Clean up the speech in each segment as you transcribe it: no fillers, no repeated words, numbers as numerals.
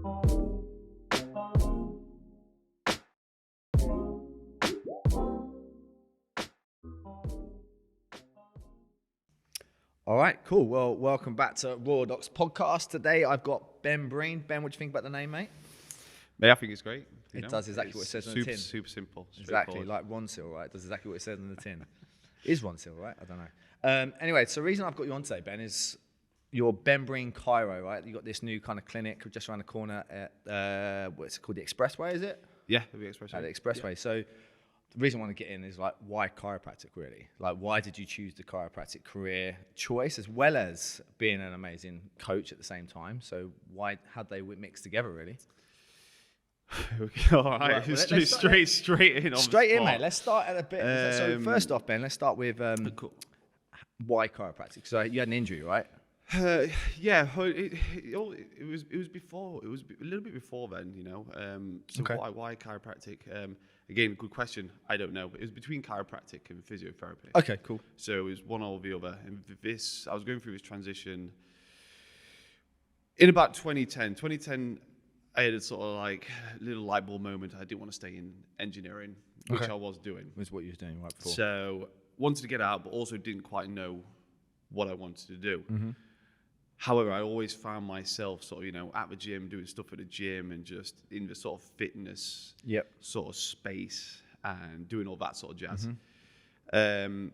All right, cool. Well, welcome back to DOCKS podcast. Today I've got Ben Breen. Ben, what do you think about the name, mate? Mate, I think it's great. It does exactly what it says on the tin. Super simple. Exactly, like Ronsil, right? It does exactly what it says on the tin. Is Ronsil, right? I don't know. Anyway, so the reason I've got you on today, Ben, is you're Ben Breen Chiro, right? You got this new kind of clinic just around the corner at what's it called, the Expressway, is it? Yeah, the Expressway. At the Expressway. Yeah. So the reason I want to get in is like, why chiropractic really? Like, why did you choose the chiropractic career choice as well as being an amazing coach at the same time? So how'd they mix together really? All right, well, straight in. Straight in, mate. Let's start at a bit. So first off, Ben, let's start with cool. Why chiropractic? So you had an injury, right? Yeah, it was before. It was a little bit before then, you know. So okay. Why chiropractic? Again, good question. I don't know. It was between chiropractic and physiotherapy. Okay, cool. So it was one or the other. And I was going through this transition in about 2010. 2010, I had a sort of like little light bulb moment. I didn't want to stay in engineering, which I was doing. Was what you were doing right before. So wanted to get out, but also didn't quite know what I wanted to do. Mm-hmm. However, I always found myself sort of, you know, at the gym, doing stuff at the gym and just in the sort of fitness sort of space and doing all that sort of jazz. Mm-hmm.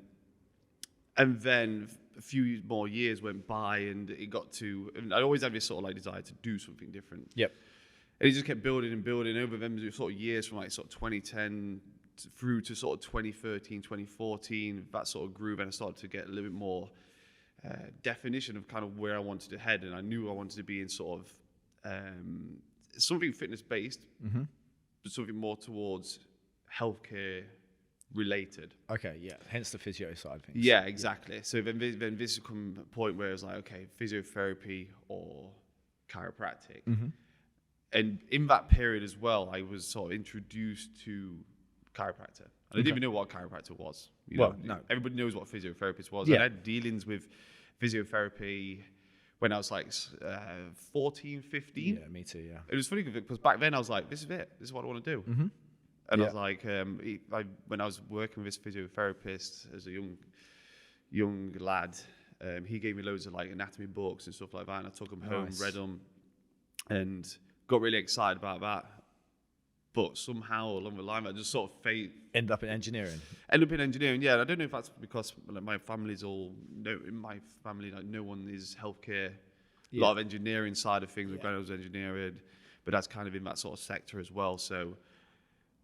And then a few more years went by and it got to, and I always had this sort of like desire to do something different. Yep. And it just kept building and building over them sort of years from like sort of 2010 through to sort of 2013, 2014, that sort of groove. And I started to get a little bit more definition of kind of where I wanted to head, and I knew I wanted to be in sort of something fitness based, mm-hmm. but something more towards healthcare related. Okay, yeah. Hence the physio side of things. Yeah, exactly. Yeah. So then this come a point where it's like, okay, physiotherapy or chiropractic, mm-hmm. and in that period as well, I was sort of introduced to chiropractor. I didn't even know what a chiropractor was. You know, no. Everybody knows what a physiotherapist was. Yeah. I had dealings with physiotherapy when I was like 14, 15. Yeah, me too, yeah. It was funny because back then I was like, this is it. This is what I want to do. Mm-hmm. And I was like, when I was working with this physiotherapist as a young lad, he gave me loads of like anatomy books and stuff like that. And I took them home, read them, and got really excited about that. But somehow along the line, I just sort of End up in engineering, yeah. I don't know if that's because like, my family's all, in my family, like no one is healthcare. A lot of engineering side of things. My granddad was engineering, but that's kind of in that sort of sector as well. So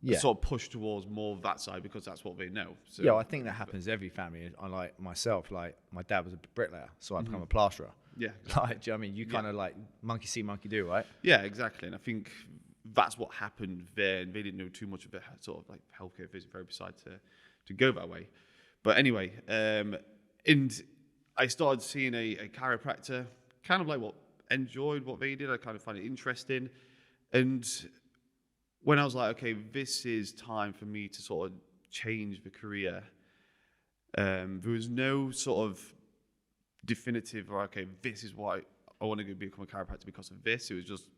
I sort of push towards more of that side because that's what they know. So, yeah, I think that happens to every family. Unlike myself, like my dad was a bricklayer, so I become a plasterer. Yeah. Like, do you know what I mean? You kind of like monkey see, monkey do, right? Yeah, exactly. And I think that's what happened there, and they didn't know too much of the sort of like healthcare physiotherapy side to go that way. But anyway, and I started seeing a chiropractor, kind of like enjoyed what they did. I kind of find it interesting. And when I was like, okay, this is time for me to sort of change the career, there was no sort of definitive, or okay, this is why I want to go become a chiropractor because of this. It was just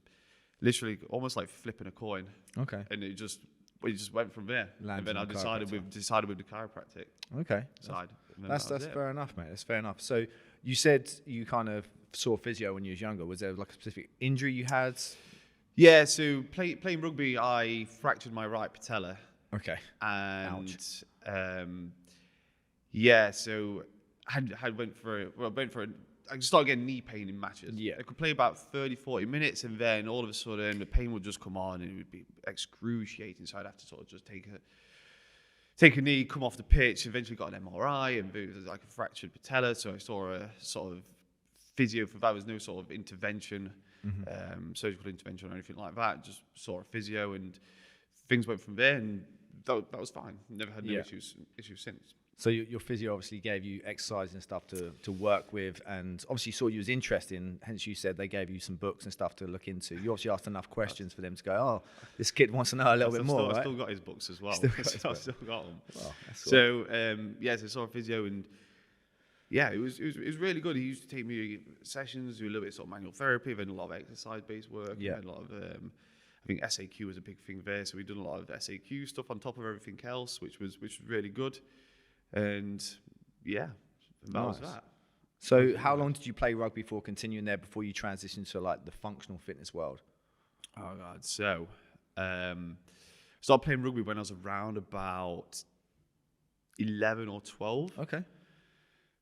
literally almost like flipping a coin. Okay. And it just went from there. And then I decided with the chiropractic side. That's fair enough, mate. That's fair enough. So you said you kind of saw physio when you was younger. Was there like a specific injury you had? Yeah, so playing rugby, I fractured my right patella. Okay. And ouch. So I went for I just started getting knee pain in matches. Yeah. I could play about 30, 40 minutes, and then all of a sudden the pain would just come on and it would be excruciating. So I'd have to sort of just take a knee, come off the pitch, eventually got an MRI, and it was like a fractured patella. So I saw a sort of physio for that. There was no sort of intervention, surgical intervention or anything like that. Just saw a physio, and things went from there, and that was fine. Never had no issues since. So your physio obviously gave you exercise and stuff to work with, and obviously saw you was interested in, hence you said they gave you some books and stuff to look into. You obviously asked enough questions for them to go, oh, this kid wants to know a little bit more, right? I've still got his books as well. I've still got them. Wow, so, so saw a physio, and yeah, it was really good. He used to take me sessions, do a little bit of sort of manual therapy, then a lot of exercise-based work, Yeah. and a lot of, I think SAQ was a big thing there, so we've done a lot of SAQ stuff on top of everything else, which was really good. And yeah, that was Nice. that. So how long did you play rugby for, continuing there before you transitioned to like the functional fitness world? Oh God! So, started playing rugby when I was around about 11 or 12. Okay.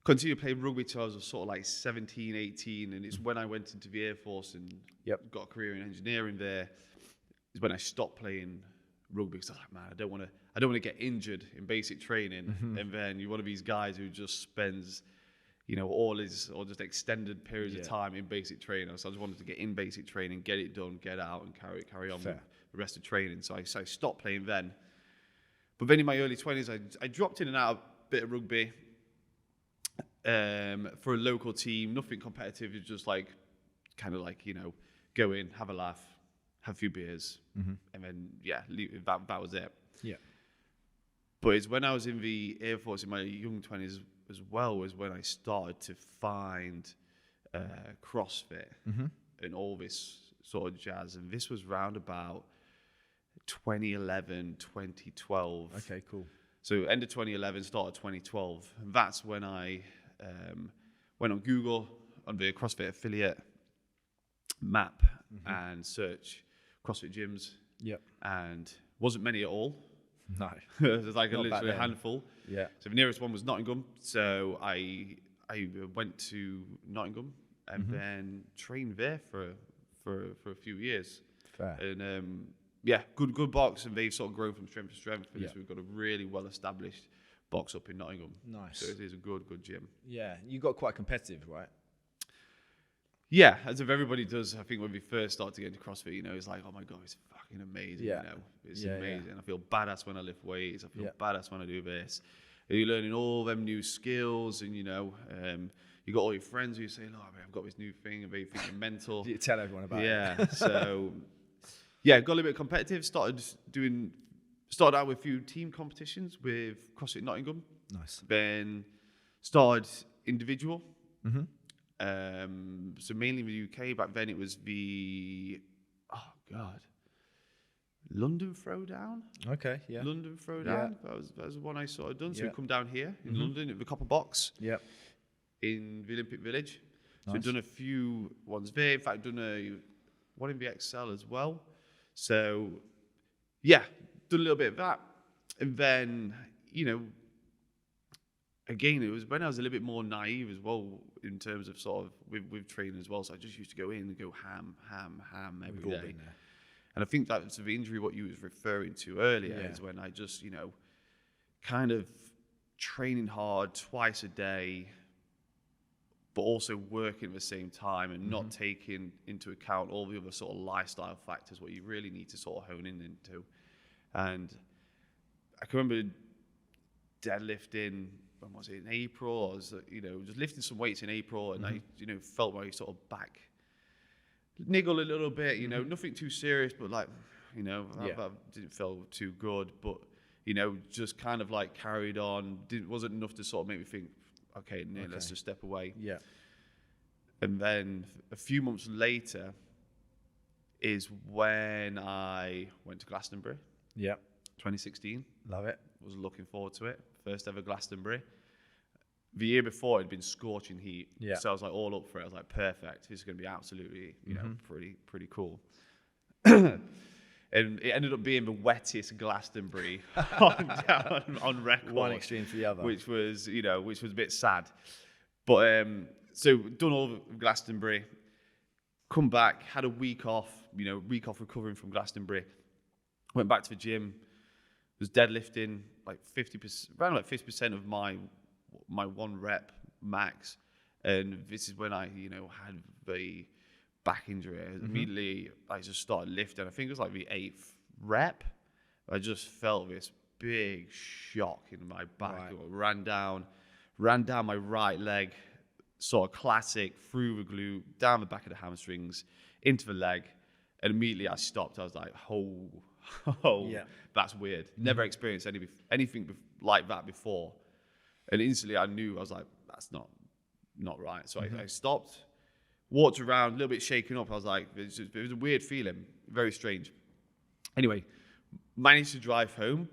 Continued playing rugby till I was sort of like 17, 18, and it's when I went into the Air Force and got a career in engineering there, is when I stopped playing rugby, because I was like, man, I don't want to get injured in basic training. And then you're one of these guys who just spends, all his, or just extended periods of time in basic training. So I just wanted to get in basic training, get it done, get out, and carry on with the rest of training. So I stopped playing then. But then in my early 20s, I dropped in and out a bit of rugby for a local team. Nothing competitive. It's just like, kind of like, go in, have a laugh, have a few beers, and then, leave. That was it. Yeah. But it's when I was in the Air Force in my young 20s as well, was when I started to find CrossFit and all this sort of jazz. And this was round about 2011, 2012. Okay, cool. So end of 2011, start of 2012. And that's when I went on Google, on the CrossFit affiliate map, and search CrossFit gyms. Yep. And wasn't many at all. No. There's like Not literally a back then. handful. Yeah. So the nearest one was Nottingham. So I went to Nottingham and then trained there for a few years. Fair. And good box, and they've sort of grown from strength to strength. For this, we've got a really well established box up in Nottingham. Nice. So it is a good gym. Yeah, you got quite competitive, right? Yeah, as if everybody does. I think when we first start to get into CrossFit, it's like, oh my God, it's fucking amazing. Yeah. It's Yeah, amazing. yeah. I feel badass when I lift weights. I feel badass when I do this. And you're learning all them new skills, and you got all your friends who say, "Oh, man, I've got this new thing," and they think you're mental. You tell everyone about it. Yeah. So, got a little bit competitive. Started out with a few team competitions with CrossFit Nottingham. Nice. Then started individual. So mainly in the UK. Back then it was the London Throwdown. Okay, yeah. London Throwdown. Yeah. That was the one I sort of done. So Yeah. we come down here in London at the Copper Box. Yep. In the Olympic Village. So Nice. we've done a few ones there. In fact, done one in the XL as well. So done a little bit of that. And then, again, it was when I was a little bit more naive as well in terms of sort of with training as well. So I just used to go in and go ham every We've all day. been there. And I think that's the injury what you was referring to earlier is when I just, kind of training hard twice a day, but also working at the same time and not taking into account all the other sort of lifestyle factors, what you really need to sort of hone in into. And I can remember deadlifting, when was it, in April? I was, just lifting some weights in April, and I, felt my sort of back niggle a little bit, nothing too serious, but like, that didn't feel too good, but, just kind of like carried on. Wasn't enough to sort of make me think, okay, let's just step away. Yeah. And then a few months later is when I went to Glastonbury. Yeah. 2016. Love it. Was looking forward to it. First ever Glastonbury. The year before, it had been scorching heat. Yeah. So I was like all up for it. I was like, perfect. This is going to be absolutely, pretty cool. And it ended up being the wettest Glastonbury on record. One extreme to the other. Which was a bit sad. But so done all of Glastonbury, come back, had a week off recovering from Glastonbury, went back to the gym, was deadlifting like 50%, around like 50% of my one rep max, and this is when I had the back injury. Immediately I just started lifting. I think it was like the 8th rep. I just felt this big shock in my back. Right. It ran down my right leg, sort of classic, through the glute, down the back of the hamstrings, into the leg, and immediately I stopped. I was like, that's weird. Never experienced anything like that before. And instantly I knew, I was like, not right. So I stopped, walked around, a little bit shaken up. I was like, it was a weird feeling, very strange. Anyway, managed to drive home,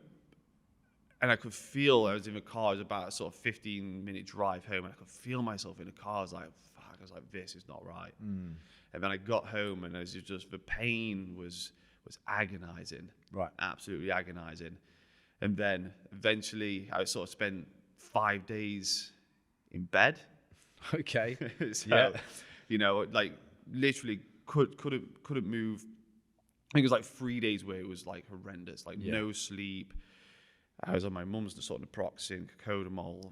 and I could feel, I was in the car, it was about a sort of 15-minute drive home, and I could feel myself in the car. I was like, fuck, I was like, this is not right. And then I got home, and it was just, the pain was agonizing. Right. Absolutely agonizing. And then eventually I sort of spent 5 days in bed. Okay. So, you know, like literally couldn't move. I think it was like 3 days where it was like horrendous, like no sleep. I was on my mum's sort of naproxen, cocodamol,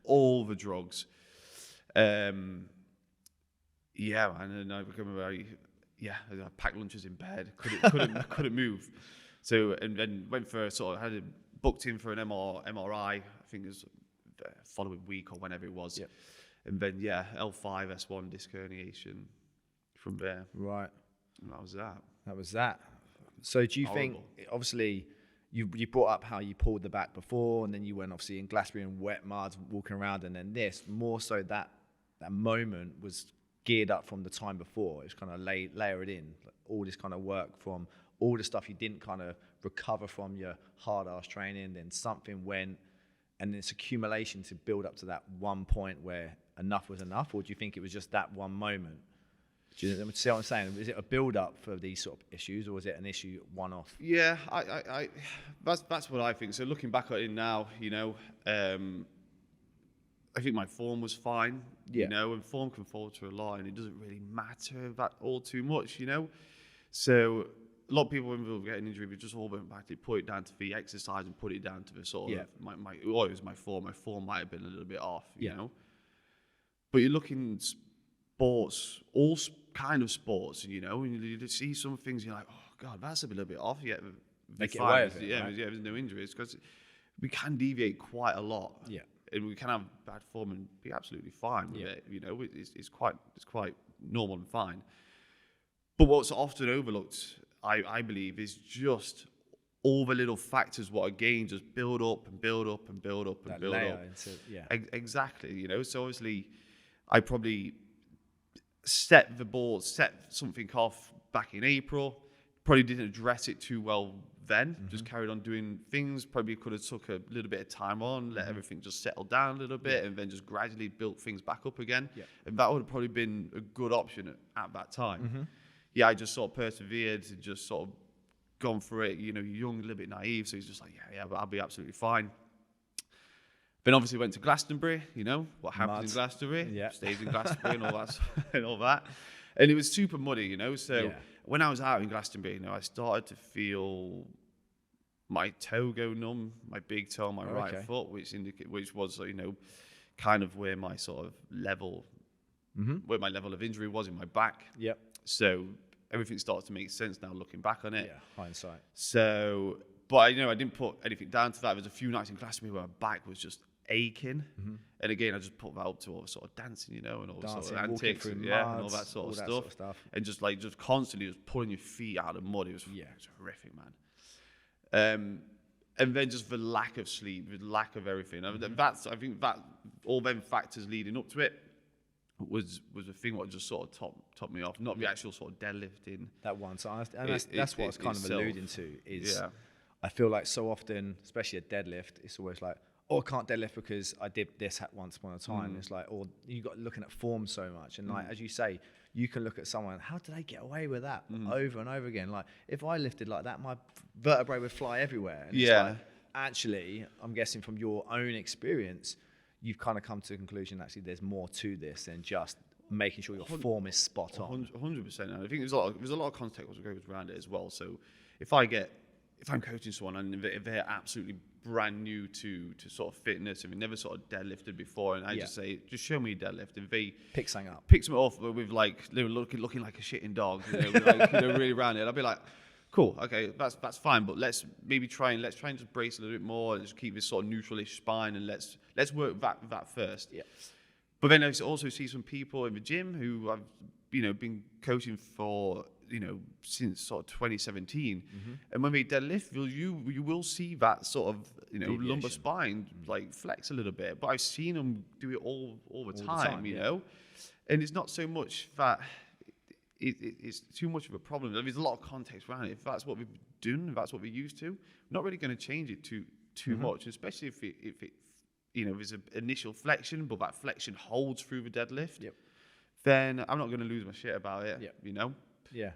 all the drugs. Yeah, man, and I became I packed lunches in bed, couldn't move. So and then went for had it booked in for an MRI. I think it was the following week or whenever it was. Yep. And then L5 S1 disc herniation from there. Right. And that was that. That was that. So do you think, obviously, you brought up how you pulled the back before, and then you went obviously in Glastonbury in wet mud, walking around, and then this, more so that moment was geared up from the time before. It was kind of layered in, like all this kind of work from all the stuff you didn't kind of recover from your hard-ass training, then something went, and this accumulation to build up to that one point where enough was enough, or do you think it was just that one moment? Do you see what I'm saying? Is it a build-up for these sort of issues, or is it an issue one-off? Yeah, I that's what I think. So looking back at it now, you know, I think my form was fine, you know, and form can falter a lot, and it doesn't really matter that all too much, you know. So a lot of people when they get an injury, we just all went back to put it down to the exercise and put it down to the sort of it was my form. My form might have been a little bit off, you know. But you're looking sports, all kind of sports, you know, and you see some things, you're like, oh God, that's a little bit off. Yeah, make it away with it, right? There's no injuries because we can deviate quite a lot. Yeah, and we can have bad form and be absolutely fine with it. You know, it's quite normal and fine. But what's often overlooked, I believe, is just all the little factors what again just build up and build up and build up and that build up. Exactly. You know, so obviously I probably set something off back in April, probably didn't address it too well then, just carried on doing things, probably could have took a little bit of time on, let everything just settle down a little bit, and then just gradually built things back up again. And that would have probably been a good option at that time. I just sort of persevered and just sort of gone for it. You know, you're young, a little bit naive, so he's just like, but I'll be absolutely fine. Then obviously went to Glastonbury, you know, what happens in Glastonbury, stays in Glastonbury and all that. And it was super muddy, you know, so when I was out in Glastonbury, you know, I started to feel my toe go numb, my big toe on my right foot, which was, you know, kind of where my sort of level, where my level of injury was in my back. So everything starts to make sense now looking back on it. Hindsight. So, but, you know, I didn't put anything down to that. There was a few nights in Glastonbury where my back was just aching. And again, I just put that up to all the sort of dancing, you know, and all the sort of antics and all that sort of stuff. And just constantly just pulling your feet out of the mud. It was horrific, man. And then just the lack of sleep, the lack of everything. I think that all them factors leading up to it was the thing what just sort of topped me off, not the actual sort of deadlifting. That one. So that's what I was kind of alluding to is I feel like so often, especially a deadlift, it's always like, oh, I can't deadlift because I did this once upon a time. It's like, or you got looking at form so much. And like, as you say, you can look at someone, how do they get away with that over and over again? Like, if I lifted like that, my vertebrae would fly everywhere. And it's like, actually, I'm guessing from your own experience, you've kind of come to the conclusion, actually, there's more to this than just making sure your form is spot on. 100%. And I think there's a lot of context that goes around it as well. So if I'm coaching someone and if they're absolutely brand new to sort of fitness and they've never sort of deadlifted before, and I just say, just show me a deadlift. If they pick something up, with like they were looking like a shitting dog, you know, with like, you know, really around it, I'd be like, cool, okay, that's fine, but let's try and just brace a little bit more, let's keep this sort of neutral-ish spine, and let's work that first. But then I also see some people in the gym who I've, you know, been coaching for since sort of 2017. And when we deadlift, you will see that sort of, Deviation. lumbar spine like flex a little bit. But I've seen them do it all the time, you yeah. know. And it's not so much that it's too much of a problem. There's a lot of context around it. If that's what we've been doing, if that's what we're used to, we're not really going to change it too much, especially if it there's an initial flexion, but that flexion holds through the deadlift. Yep. Then I'm not going to lose my shit about it. Yep. Yeah.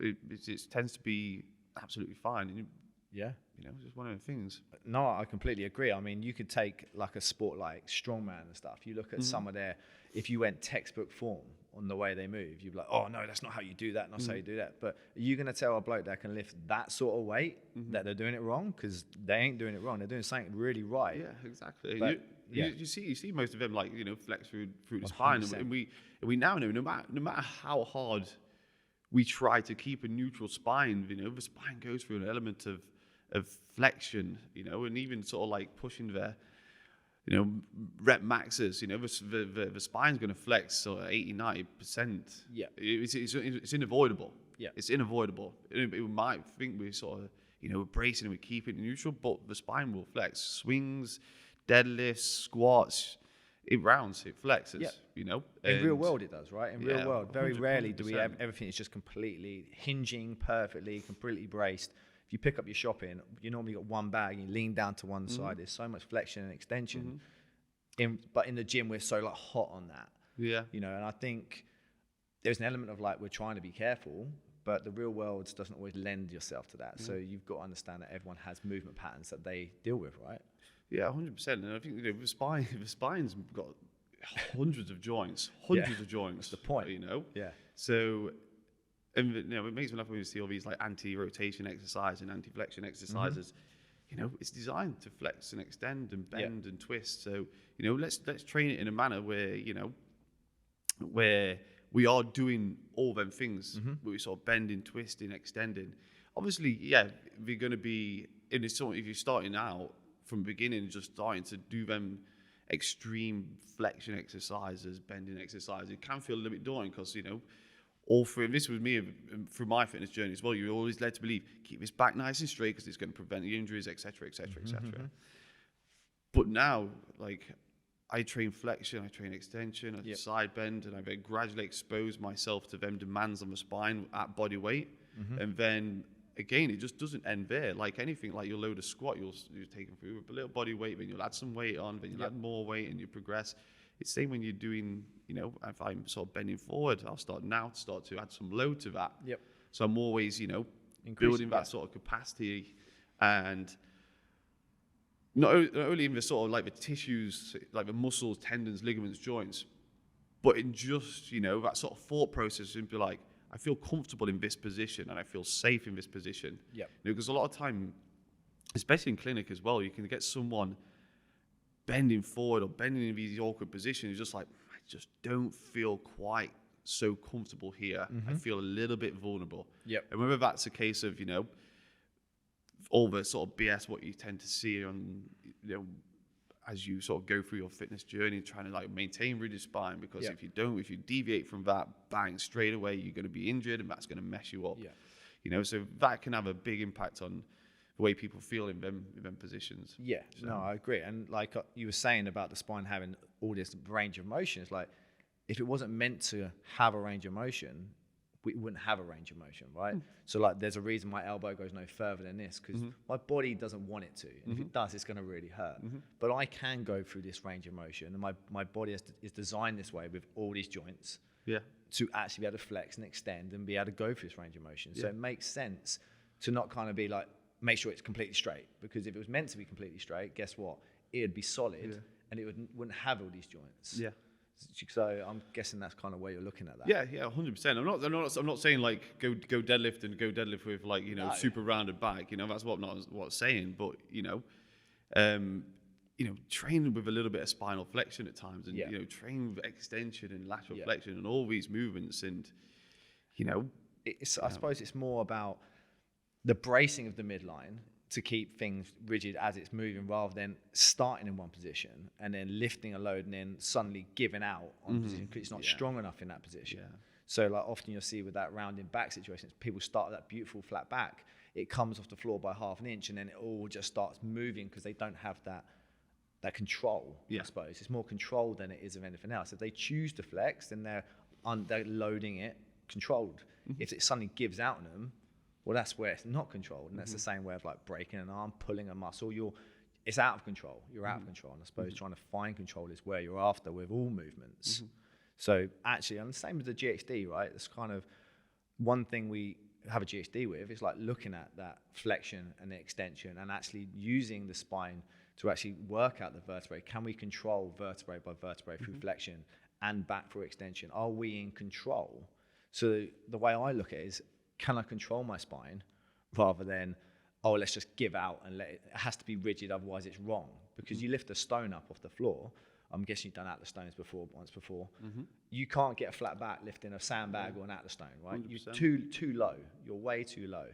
It tends to be absolutely fine. And Yeah. it's just one of the things. No, I completely agree. I mean, you could take like a sport like strongman and stuff. You look at some of their, if you went textbook form on the way they move, you'd be like, oh no, that's not how you do that, not how you do that. But are you going to tell a bloke that can lift that sort of weight that they're doing it wrong? Because they ain't doing it wrong. They're doing something really right. Yeah, exactly. But, you see most of them like flex through the spine, 100%. and we now know no matter how hard we try to keep a neutral spine, the spine goes through an element of flexion, and even sort of like pushing the rep maxes, the spine's going to flex sort of 80-90%. Yeah. It's unavoidable. Yeah. It's unavoidable. We might think we're sort of, bracing and we keep it neutral, but the spine will flex. Swings, deadlifts, squats, it rounds, it flexes, In real world it does, right? In real world, very 100%. rarely do we have everything is just completely hinging perfectly, completely braced. If you pick up your shopping, you normally got one bag, you lean down to one side. There's so much flexion and extension. But in the gym, we're so like hot on that. Yeah. And I think there's an element of like we're trying to be careful, but the real world doesn't always lend yourself to that. So you've got to understand that everyone has movement patterns that they deal with, right? Yeah, 100%. And I think the spine's got hundreds of joints, of joints. That's the point. Yeah. So, and it makes me laugh when you see all these like anti-rotation exercises and anti-flexion exercises. It's designed to flex and extend and bend and twist. So, let's train it in a manner where where we are doing all them things. Where we sort of bending, twisting, extending. Obviously, we're going to be in this. If you're starting out from the beginning, just starting to do them extreme flexion exercises, bending exercises, it can feel a little bit daunting because all through, and this was me through my fitness journey as well, you're always led to believe, keep this back nice and straight because it's going to prevent the injuries, etc., etc., etc. But now, like, I train flexion, I train extension, I side bend, and I very gradually expose myself to them demands on the spine at body weight. And then, again, it just doesn't end there. Like anything, like you'll load a squat, you're taking through a little body weight, then you'll add some weight on, then you'll add more weight, and you progress. It's the same when you're doing, if I'm sort of bending forward, I'll start to add some load to that. Yep. So I'm always, building that sort of capacity, and not only in the sort of like the tissues, like the muscles, tendons, ligaments, joints, but in just, that sort of thought process and be like, I feel comfortable in this position and I feel safe in this position. Yep. Because a lot of time, especially in clinic as well, you can get someone bending forward or bending in these awkward positions. You're just like, I just don't feel quite so comfortable here. I feel a little bit vulnerable. Yep. And whether that's a case of, all the sort of BS what you tend to see on, as you sort of go through your fitness journey, trying to like maintain rigid spine, because if you deviate from that, bang, straight away, you're going to be injured and that's going to mess you up. Yeah. So that can have a big impact on the way people feel in them positions. Yeah, So- no, I agree. And like you were saying about the spine having all this range of motion, it's like if it wasn't meant to have a range of motion, we wouldn't have a range of motion, right? So like there's a reason my elbow goes no further than this because my body doesn't want it to. And if it does, it's going to really hurt. But I can go through this range of motion, and my body is designed this way with all these joints to actually be able to flex and extend and be able to go through this range of motion. So it makes sense to not kind of be like, make sure it's completely straight, because if it was meant to be completely straight, guess what? It'd be solid and it wouldn't have all these joints. Yeah. So I'm guessing that's kind of where you're looking at that. Yeah, 100%. I'm not saying like go deadlift with like super rounded back. That's what I'm saying. But train with a little bit of spinal flexion at times, and train with extension and lateral flexion and all these movements, and I suppose it's more about the bracing of the midline to keep things rigid as it's moving, rather than starting in one position and then lifting a load and then suddenly giving out on position because it's not strong enough in that position. So like often you'll see with that rounding back situation, people start with that beautiful flat back. It comes off the floor by half an inch and then it all just starts moving because they don't have that control, I suppose. It's more control than it is of anything else. If they choose to flex, then they're loading it controlled. If it suddenly gives out on them, well, that's where it's not controlled. And that's the same way of like breaking an arm, pulling a muscle. It's out of control. You're out of control. And I suppose trying to find control is where you're after with all movements. So actually, and the same with the GHD, right? It's kind of one thing we have a GHD with is like looking at that flexion and the extension and actually using the spine to actually work out the vertebrae. Can we control vertebrae by vertebrae through flexion and back through extension? Are we in control? So the way I look at it is, can I control my spine rather than, oh, let's just give out and it has to be rigid, otherwise it's wrong. Because you lift a stone up off the floor, I'm guessing you've done Atlas stones once before. You can't get a flat back lifting a sandbag or an Atlas stone, right? 100%. You're too low. You're way too low.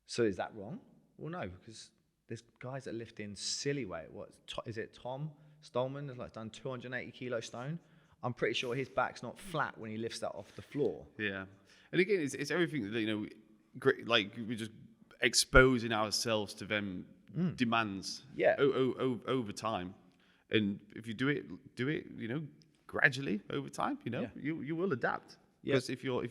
So is that wrong? Well, no, because there's guys that lift in silly weight. Is it Tom Stolman has like done 280 kilo stone? I'm pretty sure his back's not flat when he lifts that off the floor. Yeah, and again, it's everything that like we're just exposing ourselves to them demands. Over time, and if you do it, gradually over time. You will adapt. Because if you're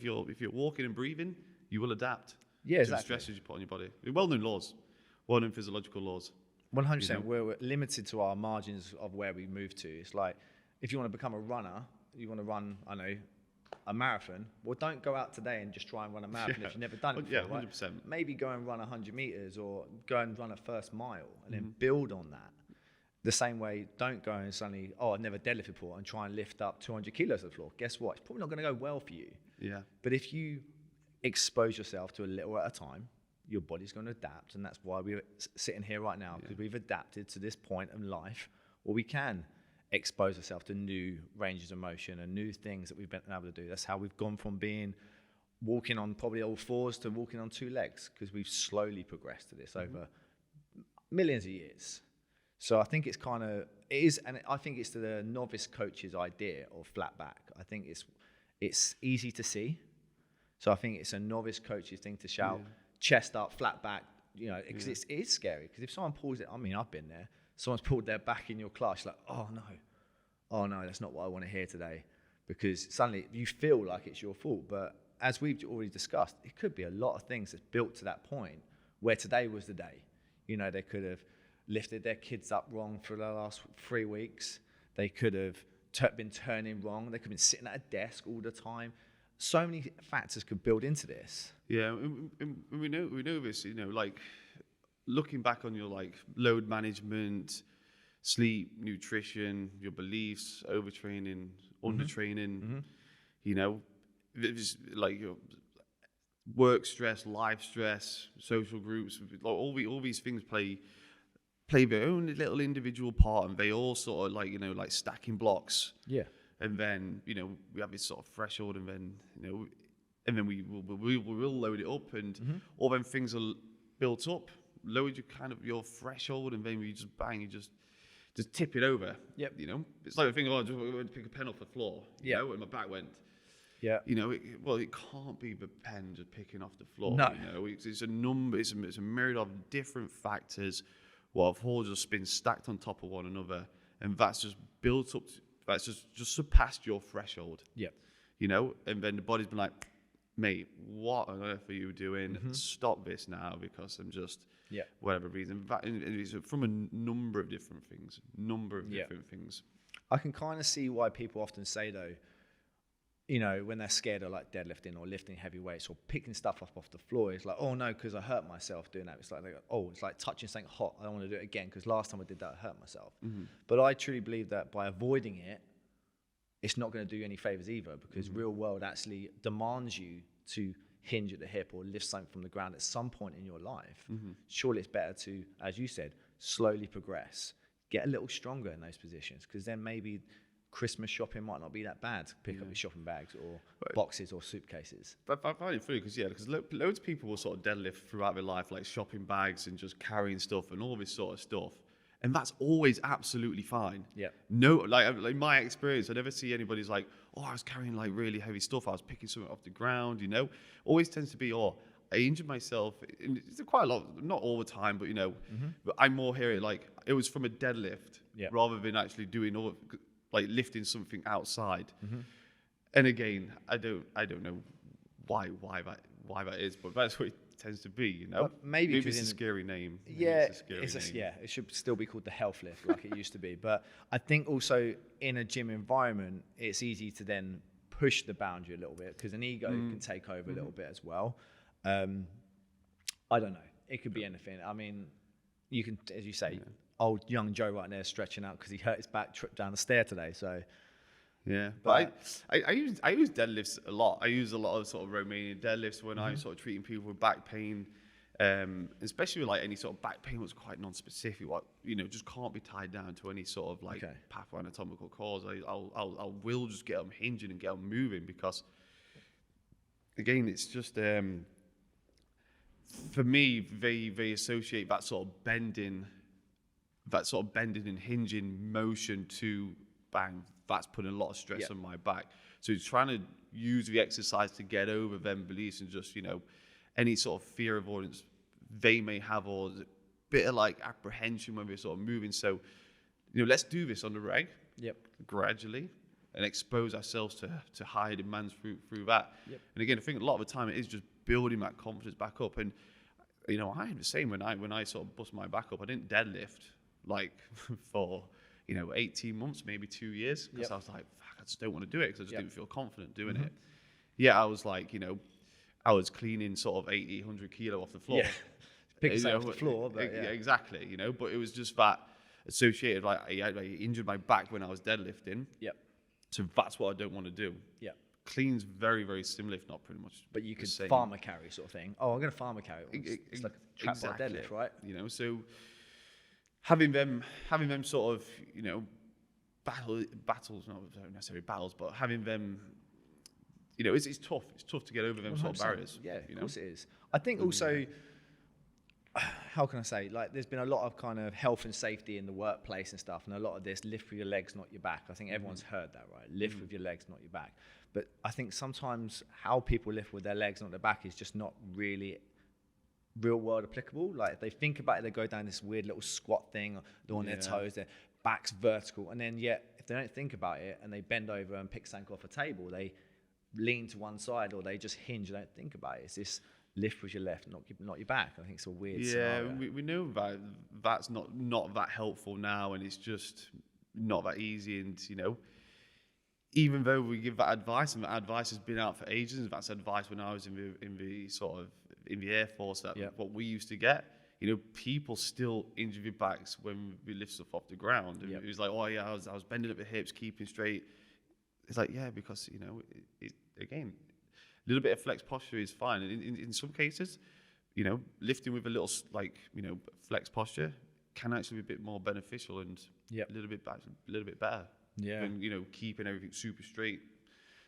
walking and breathing, you will adapt. Yeah, to exactly. the stresses you put on your body. Well-known laws, well-known physiological laws. 100%. We're limited to our margins of where we move to. It's like if you want to become a runner, you want to run, a marathon. Well, don't go out today and just try and run a marathon if you've never done it before. 100%. Right? Maybe go and run 100 meters or go and run a first mile and then build on that. The same way, don't go and suddenly, I've never deadlifted before and try and lift up 200 kilos to the floor. Guess what? It's probably not going to go well for you. Yeah. But if you expose yourself to a little at a time, your body's going to adapt. And that's why we're sitting here right now, because we've adapted to this point in life where we can expose ourselves to new ranges of motion and new things that we've been able to do. That's how we've gone from walking on probably all fours to walking on two legs, because we've slowly progressed to this over millions of years. So I think it is, and I think it's the novice coach's idea of flat back. I think it's easy to see. So I think it's a novice coach's thing to shout, chest up, flat back, because it is scary. Because if someone pulls it, I've been there. Someone's pulled their back in your class, like, oh no, that's not what I want to hear today. Because suddenly you feel like it's your fault. But as we've already discussed, it could be a lot of things that's built to that point where today was the day. They could have lifted their kids up wrong for the last 3 weeks. They could have been turning wrong. They could have been sitting at a desk all the time. So many factors could build into this. Yeah, and we know this. Like looking back on your load management, sleep, nutrition, your beliefs, overtraining, undertraining. It's like your work stress, life stress, social groups. All these things play their own little individual part, and they all sort of like stacking blocks. Yeah. And then we have this sort of threshold, and then we will load it up, and all them things are built up. Load your threshold, and then you just bang, you just tip it over. Yep. It's like a thing. I just went to pick a pen off the floor. And my back went. Yeah. It can't be the pen just picking off the floor. No. It's a number. It's a myriad of different factors. What have all just been stacked on top of one another, and that's just built up. That's just surpassed your threshold. Yeah. And then the body's been like, mate, what on earth are you doing? Stop this now, because I'm just whatever reason. And it's from a number of different things. I can kind of see why people often say though, when they're scared of like deadlifting or lifting heavy weights or picking stuff up off the floor, it's like, oh no, because I hurt myself doing that. It's like, it's like touching something hot. I don't want to do it again because last time I did that, I hurt myself. But I truly believe that by avoiding it, it's not going to do you any favors either, because real world actually demands you to hinge at the hip or lift something from the ground at some point in your life. Surely it's better to, as you said, slowly progress, get a little stronger in those positions, because then maybe Christmas shopping might not be that bad to pick up your shopping bags or boxes or suitcases. But I find it funny because loads of people will sort of deadlift throughout their life, like shopping bags and just carrying stuff and all this sort of stuff. And that's always absolutely fine. Yeah. No, like my experience, I never see anybody's like, oh, I was carrying like really heavy stuff. I was picking something off the ground, you know. Always tends to be, oh, I injured myself. And it's quite a lot, not all the time, but, you know, but I more hear it like it was from a deadlift rather than actually doing all, like lifting something outside. And again, I don't know why that is, but that's what it tends to be, you know. But maybe it's a scary name. Yeah, it's a scary name. yeah. It should still be called the health lift, like it used to be. But I think also in a gym environment, it's easy to then push the boundary a little bit because an ego can take over a little bit as well. I don't know. It could be anything. I mean, you can, as you say, old young Joe right there stretching out because he hurt his back trip down the stair today. So. Yeah, but I use deadlifts a lot. I use a lot of sort of Romanian deadlifts when I'm sort of treating people with back pain, especially with like any sort of back pain that's quite non-specific, what you know just can't be tied down to any sort of like pathoanatomical cause. I will just get them hinging and get them moving because, again, it's just for me they associate that sort of bending and hinging motion to bang. That's putting a lot of stress on my back. So trying to use the exercise to get over them beliefs and just, you know, any sort of fear avoidance they may have or a bit of like apprehension when we're sort of moving. So, you know, let's do this on the reg gradually and expose ourselves to higher demands through that. And again, I think a lot of the time it is just building that confidence back up. And, you know, I had the same when I sort of bust my back up. I didn't deadlift like for... 18 months, maybe 2 years, because I was like, fuck, I just don't want to do it because I just didn't feel confident doing it. Yeah, I was like, I was cleaning sort of 80, 100 kilo off the floor. Yeah, pick off the floor. But yeah, exactly, but it was just that associated, like I injured my back when I was deadlifting. So that's what I don't want to do. Clean's very, very similar, if not pretty much. But you could farmer carry sort of thing. Oh, I'm going to farmer carry. It's like a trap deadlift, right? So... Having them sort of, battles, not necessarily battles, but having them, it's tough. It's tough to get over them 100%. Sort of barriers. Yeah, of course it is. I think also, how can I say, like there's been a lot of kind of health and safety in the workplace and stuff, and a lot of this lift with your legs, not your back. I think everyone's heard that, right? Lift with your legs, not your back. But I think sometimes how people lift with their legs, not their back, is just not really real world applicable. Like if they think about it, they go down this weird little squat thing, they're on their toes, their back's vertical, and then yet if they don't think about it and they bend over and pick something off a table, they lean to one side or they just hinge and don't think about it. It's this lift with your left, not your back. I think it's a weird scenario. we know that's not that helpful now, and it's just not that easy. And even though we give that advice, and that advice has been out for ages, and that's advice when I was in the Air Force, that what we used to get, people still injure their backs when we lift stuff off the ground. And it was like, oh yeah, I was bending at the hips, keeping straight. It's like, yeah, because again, a little bit of flex posture is fine. And in some cases, lifting with a little flex posture can actually be a bit more beneficial and a little bit better than keeping everything super straight.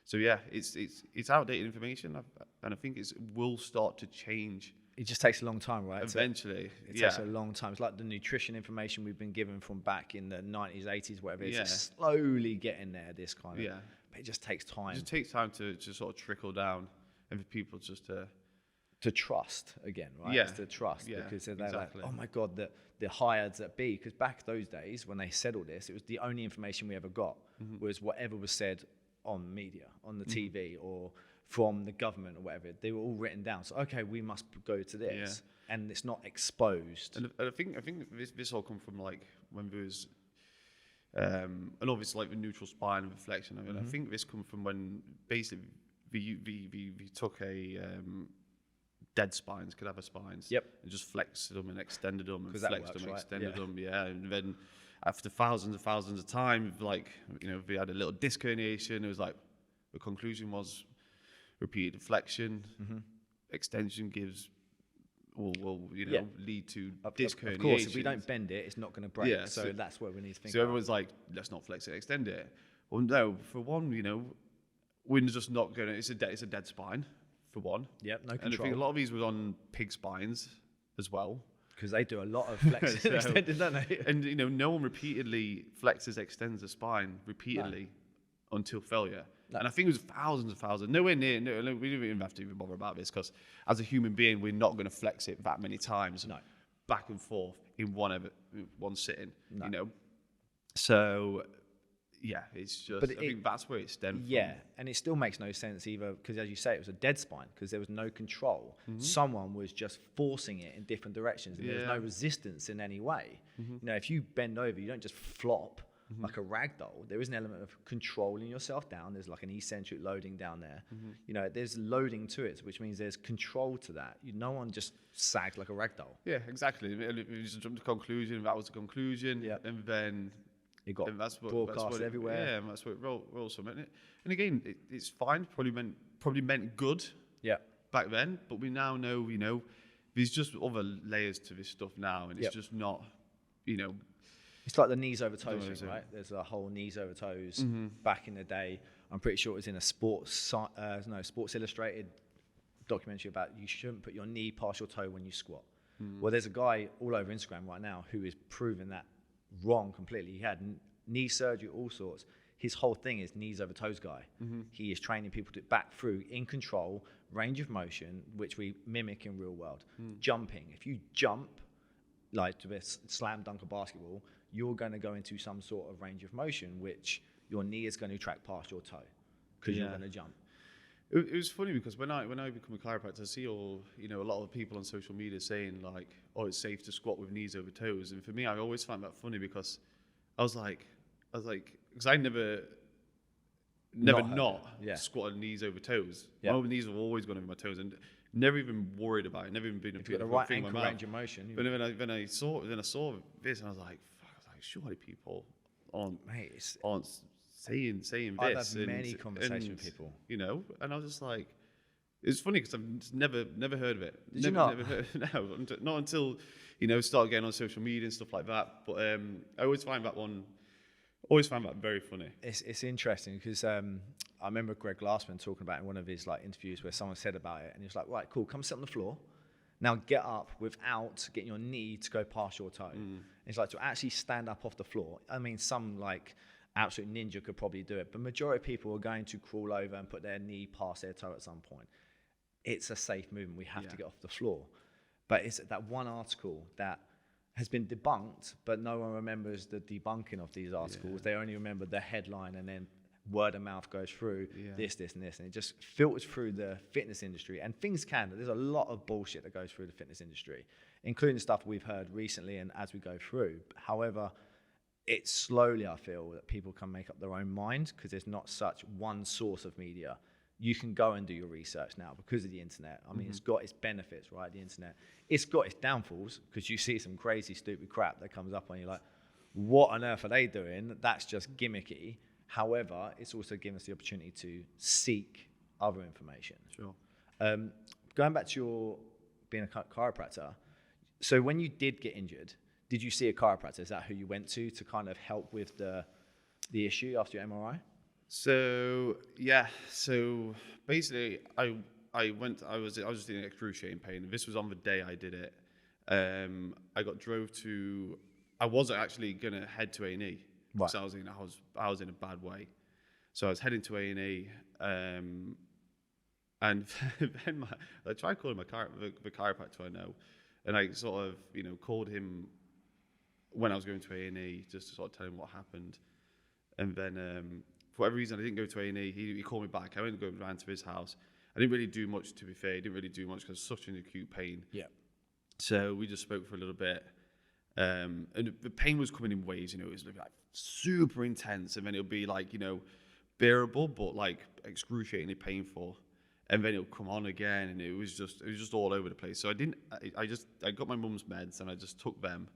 So yeah, it's outdated information, and I think it will start to change. It just takes a long time, right? Eventually, it takes a long time. It's like the nutrition information we've been given from back in the 90s, 80s, whatever it is. It's slowly getting there. This kind of, but it just takes time. It just takes time to sort of trickle down, and for people just to trust again, right? It's to trust because they're like, oh my God, the hires that be. Because back those days when they said all this, it was the only information we ever got was whatever was said on media, on the TV, or from the government or whatever. They were all written down. So okay, we must go to this, and it's not exposed. And I think this all come from like when there was, and obviously like the neutral spine and reflection. I mean, I think this come from when basically we took a dead spines, cadaver spines, and just flexed them and extended them and flexed them and extended them, and then after thousands of time, like we had a little disc herniation. It was like the conclusion was repeated flexion, extension gives will lead to disc herniation. Of course, if we don't bend it, it's not going to break. So that's what we need to think. So everyone's like, let's not flex it, extend it. Well, no, for one, we're just not going to. It's a dead spine. For one, no control. And I think a lot of these were on pig spines as well. Because they do a lot of flexing extended, don't they? And no one repeatedly flexes, extends the spine repeatedly until failure. No. And I think it was thousands. Nowhere near. No, we didn't even have to even bother about this because as a human being, we're not going to flex it that many times, back and forth in one sitting. No. So yeah, it's just. I think that's where it stemmed from. Yeah, and it still makes no sense either because, as you say, it was a dead spine because there was no control. Someone was just forcing it in different directions, and there was no resistance in any way. If you bend over, you don't just flop like a rag doll. There is an element of controlling yourself down. There's like an eccentric loading down there. There's loading to it, which means there's control to that. No one just sags like a rag doll. Yeah, exactly. We just jumped to conclusion. That was the conclusion. Yeah. And then it got broadcast everywhere. Yeah, and that's what it rolls from it. And again, it's fine. Probably meant good. Yeah. Back then, but we now know. There's just other layers to this stuff now, and it's just not. It's like the knees over toes thing, right? There's a whole knees over toes back in the day. I'm pretty sure it was in a Sports Illustrated documentary about you shouldn't put your knee past your toe when you squat. Well, there's a guy all over Instagram right now who is proving that wrong completely. He had knee surgery, all sorts. His whole thing is knees over toes guy. He is training people to back through in control, range of motion, which we mimic in real world. Jumping. If you jump, like to this slam dunk of basketball, you're going to go into some sort of range of motion, which your knee is going to track past your toe because you're going to jump. It was funny because when I become a chiropractor, I see a lot of people on social media saying like, oh, it's safe to squat with knees over toes. And for me, I always find that funny because I was like, because I never squatted knees over toes. My knees have always gone over my toes and never even worried about it. Never even been a bit of right ankle range of motion. But then I saw this and I was like, surely people aren't saying I've this. I've had many conversations with people. And I was just like, it's funny because I've never heard of it. Did you not? Not until, start getting on social media and stuff like that. But I always find that very funny. It's interesting because I remember Greg Glassman talking about it in one of his interviews where someone said about it and he was like, right, cool, come sit on the floor. Now get up without getting your knee to go past your toe. It's like to actually stand up off the floor. I mean, some absolute ninja could probably do it, but majority of people are going to crawl over and put their knee past their toe at some point. It's a safe movement. We have to get off the floor. But it's that one article that has been debunked, but no one remembers the debunking of these articles. They only remember the headline and then word of mouth goes through this, and it just filters through the fitness industry. And there's a lot of bullshit that goes through the fitness industry, including stuff we've heard recently and as we go through. However, it's slowly, I feel, that people can make up their own mind because there's not such one source of media. You can go and do your research now because of the internet. I mean, it's got its benefits, right? The internet. It's got its downfalls because you see some crazy, stupid crap that comes up and you're like, what on earth are they doing? That's just gimmicky. However, it's also given us the opportunity to seek other information. Sure. Going back to your being a chiropractor, so when you did get injured, did you see a chiropractor? Is that who you went to kind of help with the issue after your MRI? So basically I was just in excruciating pain. This was on the day I did it. I wasn't actually gonna head to A&E. Right. So I was in a bad way. So I was heading to A&E, and then I tried calling the chiropractor I know, and I sort of called him when I was going to A&E just to sort of tell him what happened, and then for whatever reason I didn't go to A&E. He called me back. I went to go round to his house. I didn't really do much, to be fair. I didn't really do much because such an acute pain. Yeah. So we just spoke for a little bit. And the pain was coming in waves, it was like super intense, and then it'll be bearable, but excruciatingly painful, and then it'll come on again, and it was just all over the place. So I got my mum's meds and I just took them,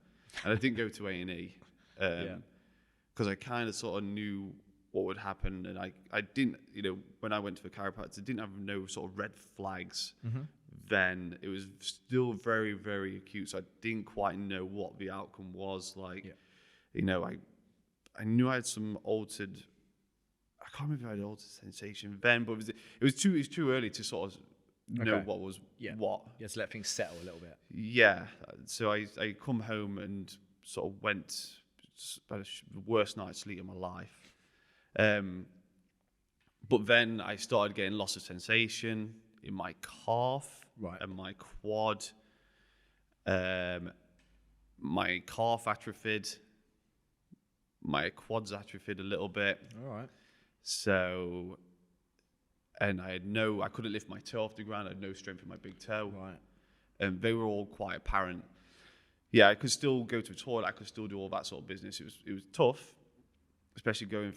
and I didn't go to A&E, because I kind of sort of knew what would happen, and I didn't, when I went to the chiropractor, I didn't have no sort of red flags. Then it was still very, very acute, so I didn't quite know what the outcome was. I knew I had some altered. I can't remember if I had altered sensation then, but it was too early to sort of know Okay. what was Yeah. what. You have to let things settle a little bit. Yeah. So I come home and sort of went the worst night's sleep of my life. But then I started getting loss of sensation in my calf and my quad. My calf atrophied. My quads atrophied a little bit. All right. So, and I couldn't lift my toe off the ground. I had no strength in my big toe. Right. And they were all quite apparent. Yeah, I could still go to the toilet. I could still do all that sort of business. It was tough, especially going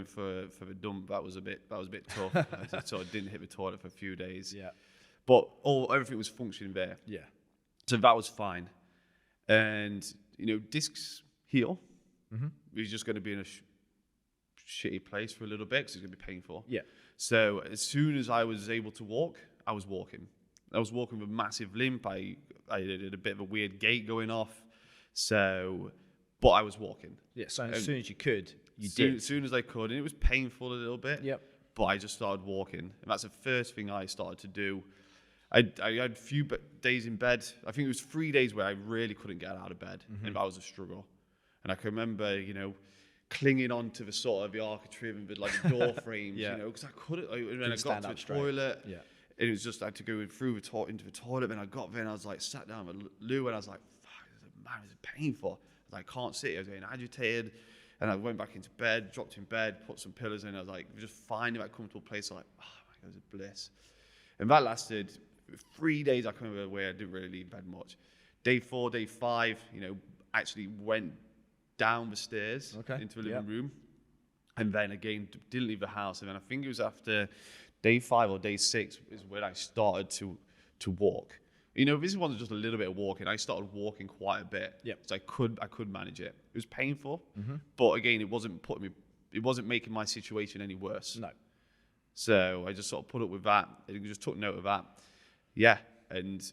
for the dump. That was a bit tough. I just sort of didn't hit the toilet for a few days. Yeah. But everything was functioning there. Yeah. So that was fine. And discs heal. Mm-hmm. We're just going to be in a shitty place for a little bit because it's going to be painful. Yeah. So as soon as I was able to walk, I was walking. I was walking with a massive limp. I did a bit of a weird gait going off. So, but I was walking. Yeah. So as soon as you could, you did. As soon as I could. And it was painful a little bit. Yep. But I just started walking. And that's the first thing I started to do. I had a few days in bed. I think it was 3 days where I really couldn't get out of bed. Mm-hmm. And that was a struggle. And I can remember, clinging onto the sort of the architrave and the door frames, because I couldn't. When I got to the toilet, it was just I had to go through into the toilet. And I got there and I was like, sat down with Lou and I was like, fuck, man, this is painful. I was like, I can't sit. I was getting agitated. And I went back into bed, dropped in bed, put some pillows in. I was like, just finding that comfortable place. I'm like, oh my God, it was a bliss. And that lasted 3 days. I can remember where I didn't really leave bed much. Day 4, day 5, actually went down the stairs into the living room, and then again didn't leave the house. And then I think it was after day 5 or day 6 is when I started to walk. This wasn't just a little bit of walking. I started walking quite a bit. Yeah, so I could manage it. It was painful, but again, it wasn't making my situation any worse. No. So I just sort of put up with that. I just took note of that. Yeah, and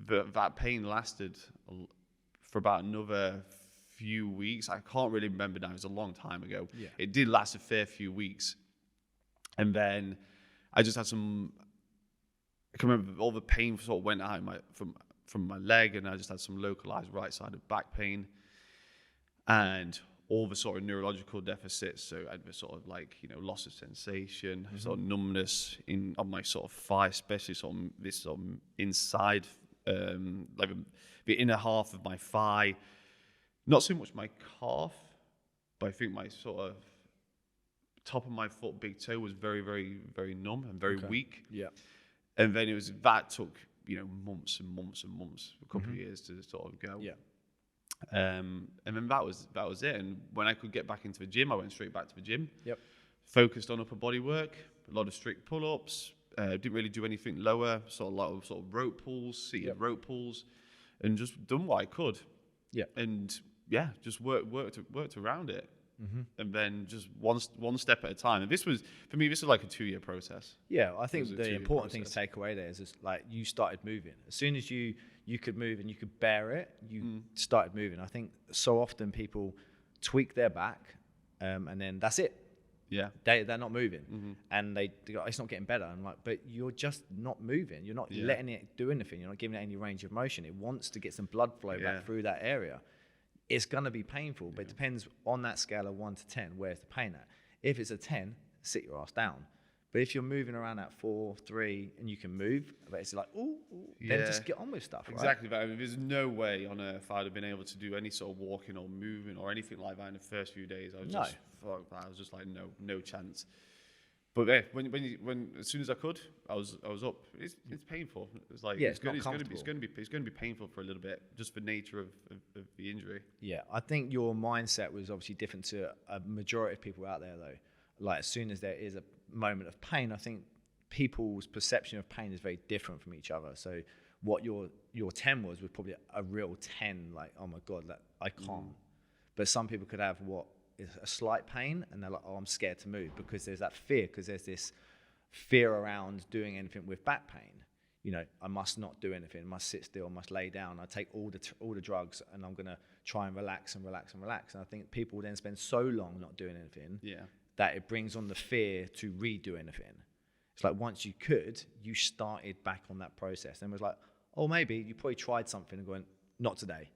that pain lasted for about another few weeks. I can't really remember now. It was a long time ago. Yeah. It did last a fair few weeks. And then I just had I can remember all the pain sort of went out from my leg, and I just had some localized right-sided back pain and all the sort of neurological deficits. So I had the sort of loss of sensation, sort of numbness on my sort of thigh, especially sort of this sort of inside, the inner half of my thigh. Not so much my calf, but I think my sort of top of my foot, big toe, was very, very, very numb and very weak. Yeah. And then that took, months and months and months, a couple of years to sort of go. Yeah. And then that was it. And when I could get back into the gym, I went straight back to the gym. Yep. Focused on upper body work, a lot of strict pull-ups. Didn't really do anything lower. A lot of sort of rope pulls, seated rope pulls, and just done what I could. Yeah. And just worked around it. And then just one step at a time. And this was like a 2-year process. Yeah, I think the important thing to take away there is like you started moving. As soon as you could move and you could bear it, you started moving. I think so often people tweak their back and then that's it. Yeah, they're not moving, and they go, it's not getting better. I'm like, but you're just not moving. You're not letting it do anything. You're not giving it any range of motion. It wants to get some blood flow back through that area. It's going to be painful, but it depends on that scale of 1 to 10, where's the pain at? If it's a 10, sit your ass down. But if you're moving around at 4, 3, and you can move, but it's like, then just get on with stuff, exactly right? That. There's no way on earth I'd have been able to do any sort of walking or moving or anything like that in the first few days. I was just like, no chance. But when as soon as I could, I was up. It's painful. It's like it's going to be painful for a little bit, just the nature of the injury. Yeah, I think your mindset was obviously different to a majority of people out there, though. Like as soon as there is a moment of pain, I think people's perception of pain is very different from each other. So what your 10 was probably a real 10. Like, oh my God, I can't. But some people could have what is a slight pain, and they're like, oh, I'm scared to move, because there's that fear, because there's this fear around doing anything with back pain. I must not do anything, must sit still, must lay down. I take all the drugs, and I'm going to try and relax and relax and relax. And I think people then spend so long not doing anything that it brings on the fear to redo anything. It's like once you could, you started back on that process, and it was like, oh, maybe you probably tried something and going, not today,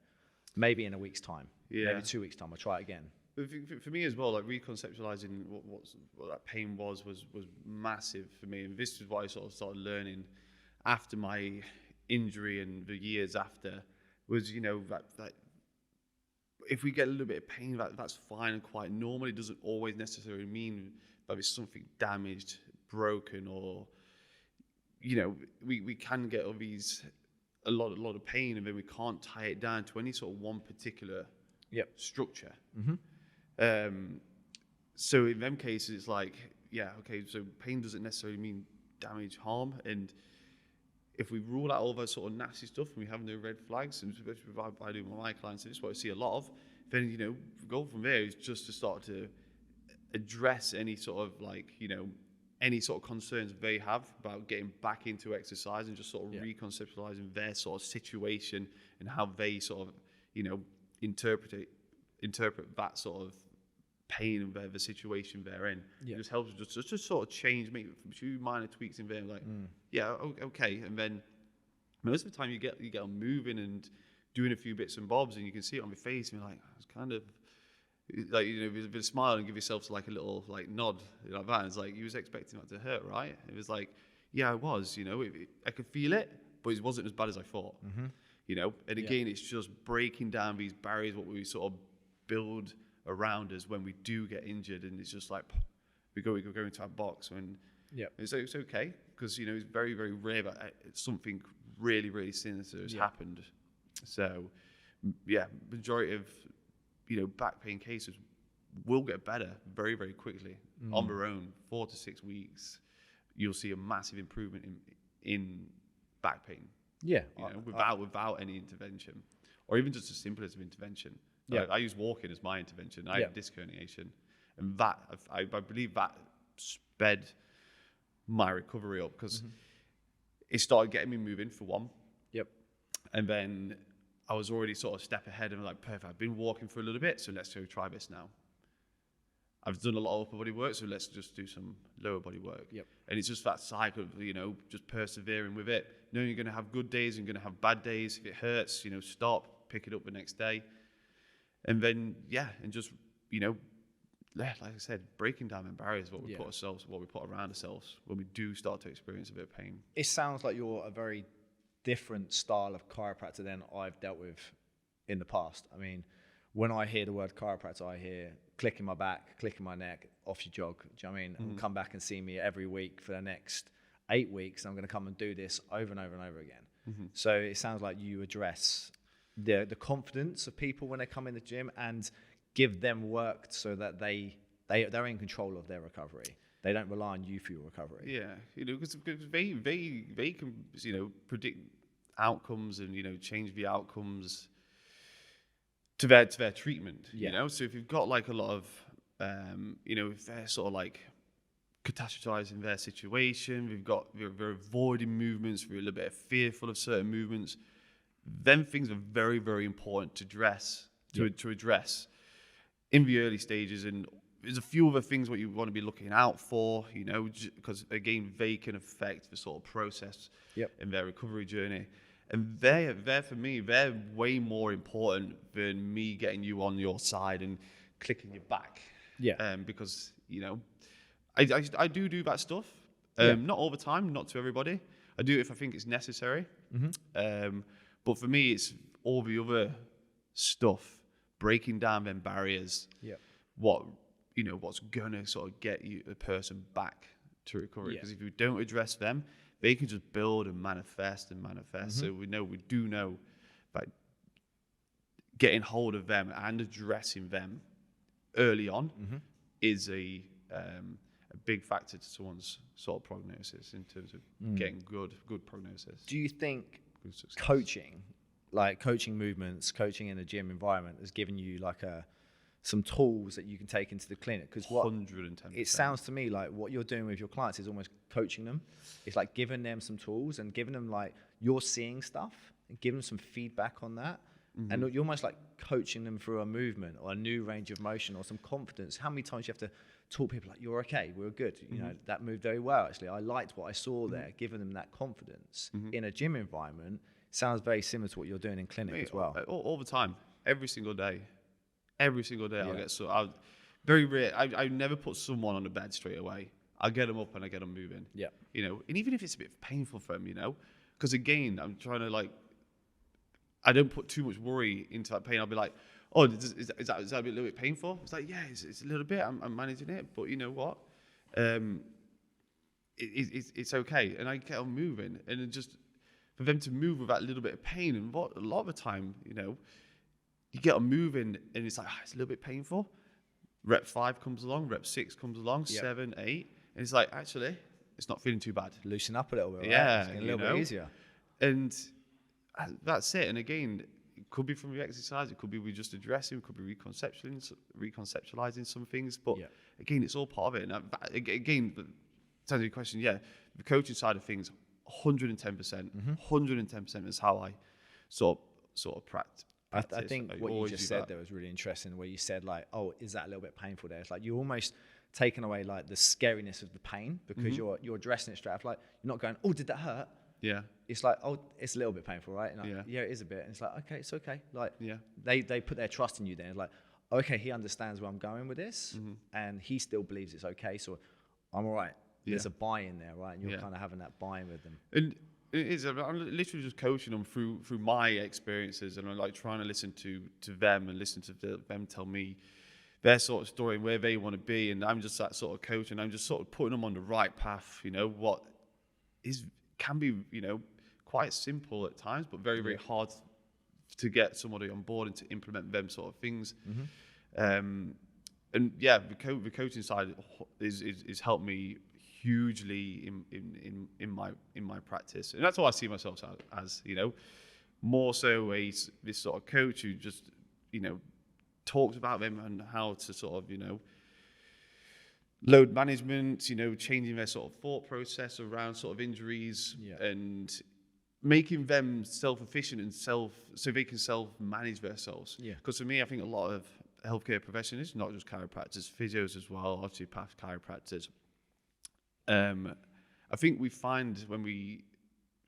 maybe in a week's time, maybe 2 weeks time, I'll try it again. But for me as well, like reconceptualizing what that pain was massive for me, and this is what I sort of started learning after my injury and the years after was, you know, that if we get a little bit of pain, that's fine and quite normal. It doesn't always necessarily mean that it's something damaged, broken, or, you know, we can get a lot of pain, and then we can't tie it down to any sort of one particular structure. So in them cases, it's like, yeah, okay, so pain doesn't necessarily mean damage, harm, and if we rule out all those sort of nasty stuff and we have no red flags, and especially if I do with my clients, this is what I see a lot of, then, you know, go from there is just to start to address any sort of, like, you know, any sort of concerns they have about getting back into exercise, and just sort of reconceptualizing their sort of situation and how they sort of, you know, interpret that sort of pain and the situation they're in. It just helps just sort of change, make a few minor tweaks in there, like, okay, and then most of the time you get on moving and doing a few bits and bobs, and you can see it on my face, and you're like, it's kind of like, you know, with a smile, and give yourself like a little like nod like that. It's like, you was expecting that to hurt, right? It was like, yeah, I was, you know, I could feel it, but it wasn't as bad as I thought. You know, and again, it's just breaking down these barriers, what we sort of build around us when we do get injured, and it's just like we go into our box, and it's okay, because, you know, it's very, very rare that something really, really sinister has happened. So majority of, you know, back pain cases will get better very, very quickly on their own. 4 to 6 weeks, you'll see a massive improvement in back pain. You know, without any intervention, or even just as simple as an intervention. I use walking as my intervention. I had disc herniation, and that I believe that sped my recovery up, because it started getting me moving, for one. And then I was already sort of a step ahead, and like, perfect, I've been walking for a little bit, so let's go try this now. I've done a lot of upper body work, so let's just do some lower body work. And it's just that cycle of, you know, just persevering with it. Knowing you're going to have good days and you're going to have bad days. If it hurts, you know, stop, pick it up the next day. And then, and just, you know, like I said, breaking down the barriers, what we put ourselves, what we put around ourselves when we do start to experience a bit of pain. It sounds like you're a very different style of chiropractor than I've dealt with in the past. I mean, when I hear the word chiropractor, I hear clicking my back, clicking my neck, off you jog. Do you know what I mean? And come back and see me every week for the next 8 weeks. I'm going to come and do this over and over and over again. So it sounds like you address the confidence of people when they come in the gym, and give them work so that they're in control of their recovery. They don't rely on you for your recovery. Yeah, you know, because they can, you know, predict outcomes, and, you know, change the outcomes to their treatment. You know, so if you've got like a lot of, you know, if they're sort of like catastrophizing their situation, they're avoiding movements, they're a little bit fearful of certain movements, then things are very, very important to address in the early stages. And there's a few other things what you want to be looking out for, you know, because again, they can affect the sort of process in their recovery journey. And they're for me, they're way more important than me getting you on your side and clicking your back. Because, you know, I do that stuff. Not all the time, not to everybody. I do it if I think it's necessary. But for me, it's all the other stuff, breaking down them barriers. What's gonna sort of get you, a person, back to recovery. Because if you don't address them, they can just build and manifest. So we do know that getting hold of them and addressing them early on is a big factor to someone's sort of prognosis, in terms of getting good prognosis. Do you think coaching movements, coaching in a gym environment, has given you like some tools that you can take into the clinic? Because 110%. It sounds to me like what you're doing with your clients is almost coaching them. It's like giving them some tools and giving them, like, you're seeing stuff and giving them some feedback on that. And you're almost like coaching them through a movement or a new range of motion or some confidence. How many times you have to talk people like, you're okay, we're good. You know, that moved very well, actually. I liked what I saw there, giving them that confidence in a gym environment. Sounds very similar to what you're doing in clinic as well. All the time, every single day. Every single day I'll get very rare. I never put someone on the bed straight away. I get them up and I get them moving. Yeah. You know, and even if it's a bit painful for them, you know, because again, I'm trying to like, I don't put too much worry into that pain. I'll be like, oh, is that a little bit painful? It's like, yeah, it's a little bit. I'm managing it, but you know what? It's okay, and I get them moving, and it just for them to move with that little bit of pain. And what a lot of the time, you know, you get them moving, and it's like it's a little bit painful. Rep 5 comes along, rep 6 comes along, 7, 8, and it's like actually, it's not feeling too bad. Loosen up a little bit, right? Yeah, it's getting a little bit easier. And that's it. And again, it could be from the exercise, it could be we just addressing, it could be reconceptualizing some things. But again, it's all part of it. And again, to answer your question, the coaching side of things, 110%, 110% is how I sort of practice. I think what you just said there was really interesting, where you said like, oh, is that a little bit painful there? It's like you're almost taking away like the scariness of the pain, because you're addressing it straight up. Like you're not going, oh, did that hurt? Yeah. It's like, oh, it's a little bit painful, right? And like, yeah, it is a bit. And it's like, okay, it's okay. Like they put their trust in you then. It's like, okay, he understands where I'm going with this, and he still believes it's okay. So I'm all right. There's a buy-in there, right? And you're kind of having that buy-in with them. And it is. I'm literally just coaching them through my experiences, and I'm like trying to listen to them and listen to them tell me their sort of story and where they want to be. And I'm just that sort of coach, and I'm just sort of putting them on the right path. You know, what can be, you know, quite simple at times, but very, very hard to get somebody on board and to implement them sort of things. And the coaching side is helped me hugely in my practice, and that's what I see myself as, you know, more so this sort of coach who just, you know, talks about them and how to sort of, you know, load management, you know, changing their sort of thought process around sort of injuries and making them self-efficient and so they can self-manage themselves. Because for me, I think a lot of healthcare professionals, not just chiropractors, physios as well, osteopaths, chiropractors. I think we find when we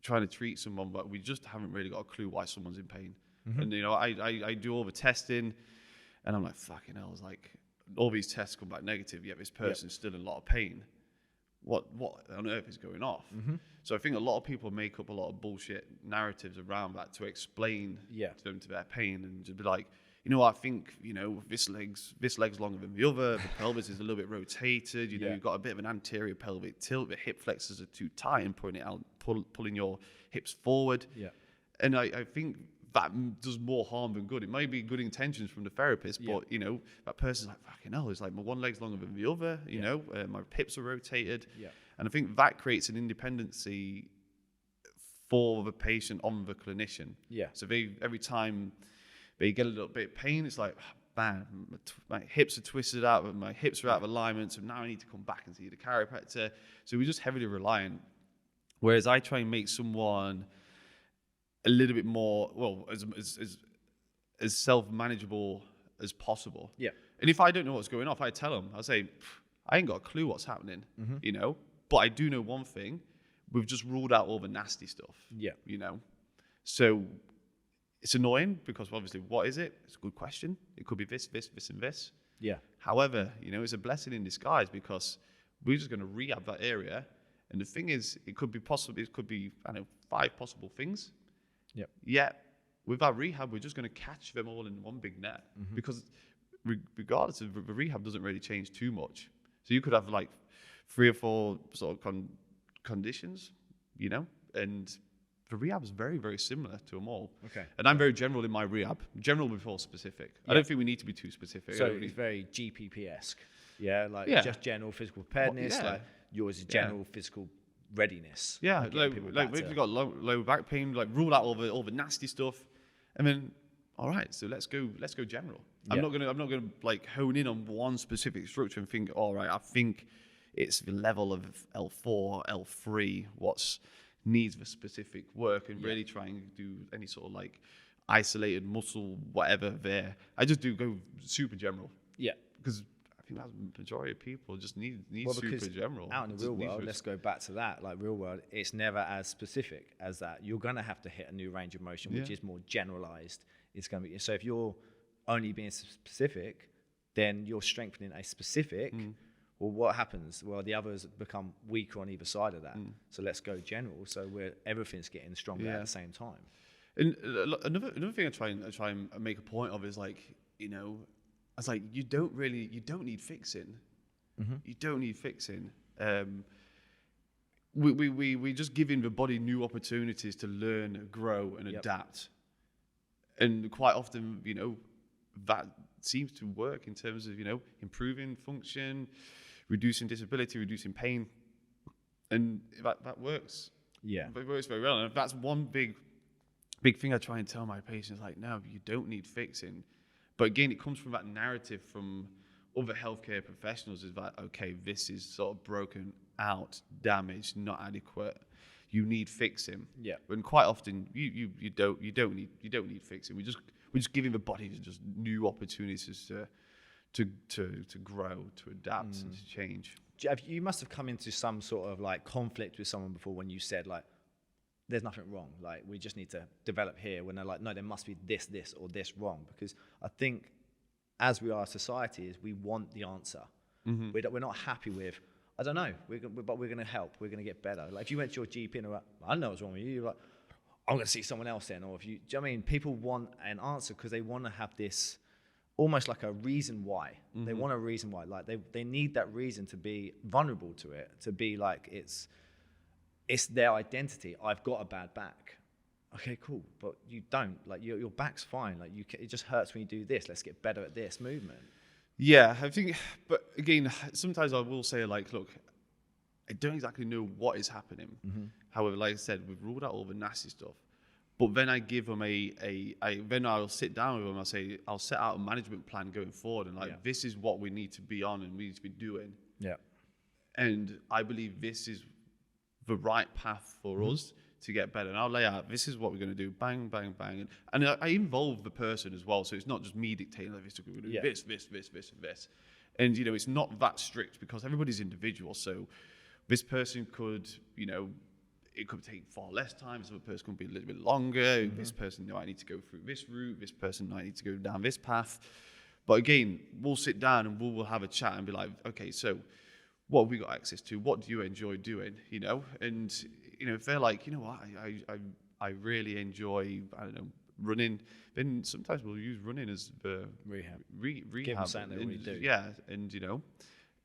try to treat someone, but we just haven't really got a clue why someone's in pain. And, you know, I do all the testing, and I'm like, fucking hell, it's like, all these tests come back negative, yet this person's still in a lot of pain. What on earth is going off? So I think a lot of people make up a lot of bullshit narratives around that to explain to them to their pain, and just be like, you know, I think, you know, this leg's longer than the other, the pelvis is a little bit rotated, you know, you've got a bit of an anterior pelvic tilt, the hip flexors are too tight and pulling your hips forward. And I think that does more harm than good. It may be good intentions from the therapist, but, you know, that person's like, fucking hell, it's like my one leg's longer than the other, you know, my hips are rotated. And I think that creates an independency for the patient on the clinician. So every time they get a little bit of pain, it's like, man, my hips are twisted out, my hips are out of alignment, so now I need to come back and see the chiropractor. So we're just heavily reliant. Whereas I try and make someone a little bit more, well, as self-manageable as possible. And if I don't know what's going on, I tell them, I'll say, I ain't got a clue what's happening, you know, but I do know one thing, we've just ruled out all the nasty stuff, you know. So it's annoying because obviously, what is it? It's a good question. It could be this, and this. However, you know, it's a blessing in disguise because we're just going to rehab that area. And the thing is, it could be, I don't know, 5 possible things. Yet, with our rehab, we're just going to catch them all in one big net because regardless of the rehab doesn't really change too much. So you could have like 3 or 4 sort of conditions, you know, and the rehab is very, very similar to them all. And I'm very general in my rehab, general before specific. I don't think we need to be too specific. So it's very GPP-esque. Just general physical preparedness. Like yours is general physical readiness. Like if you've got low back pain, like rule out all the nasty stuff, and then all right, so let's go general. I'm not gonna like hone in on one specific structure and think, all right, I think it's the level of L4, L3, what's needs the specific work, and really try and do any sort of like isolated muscle whatever there. I just do go super general. Because think that's the majority of people just need Well, super because general. out in the Just real need world, to- let's go back to that. Like real world, it's never as specific as that. You're going to have to hit a new range of motion, which Yeah. is more generalized. It's going to be so if you're only being specific, then you're strengthening a specific. Well, what happens? Well, the others become weaker on either side of that. So let's go general. So where everything's getting stronger at the same time. And another thing I try and make a point of is like, you know, I was like, you don't need fixing. You don't need fixing. We just giving the body new opportunities to learn, grow, and adapt. And quite often, you know, that seems to work in terms of, you know, improving function, reducing disability, reducing pain, and that works. Yeah, It works very well. And if that's one big thing I try and tell my patients, like, no, you don't need fixing. But again, it comes from that narrative from other healthcare professionals is that, okay, this is sort of broken out, damaged, not adequate. You need fixing. Yeah. When quite often you don't need fixing. We're just giving the body just new opportunities to grow, to adapt, and to change. You must have come into some sort of like conflict with someone before when you said like, there's nothing wrong. Like we just need to develop here. When they're like, no, there must be this, or this wrong. Because I think as we are a society, is we want the answer. We're not happy with, I don't know, but we're going to help. We're going to get better. Like if you went to your GP and were like, I don't know what's wrong with you. You're like, I'm going to see someone else then. Or if you, do you know what I mean? People want an answer because they want to have this almost like a reason why. They want a reason why. Like they need that reason to be vulnerable to it, to be like it's their identity. I've got a bad back. Okay, cool. But you don't. Like your back's fine. Like it just hurts when you do this. Let's get better at this movement. Yeah, I think, but again, sometimes I will say like, look, I don't exactly know what is happening. However, like I said, we've ruled out all the nasty stuff. But then I give them then I'll sit down with them. I'll set out a management plan going forward, and like, this is what we need to be on and we need to be doing. Yeah. And I believe this is the right path for us to get better. And I'll lay out, this is what we're going to do, bang, bang, bang. And I involve the person as well. So it's not just me dictating, like, we're going to do this. And, you know, it's not that strict because everybody's individual. So this person could, you know, it could take far less time. This other person could be a little bit longer. This person, I need to go through this route. This person, I need to go down this path. But again, we'll sit down and we'll have a chat and be like, okay, so what have we got access to? What do you enjoy doing? You know, and you know, if they're like, you know what, I really enjoy, I don't know, running, then sometimes we'll use running as the rehab. Give them something they already do. Yeah, and you know,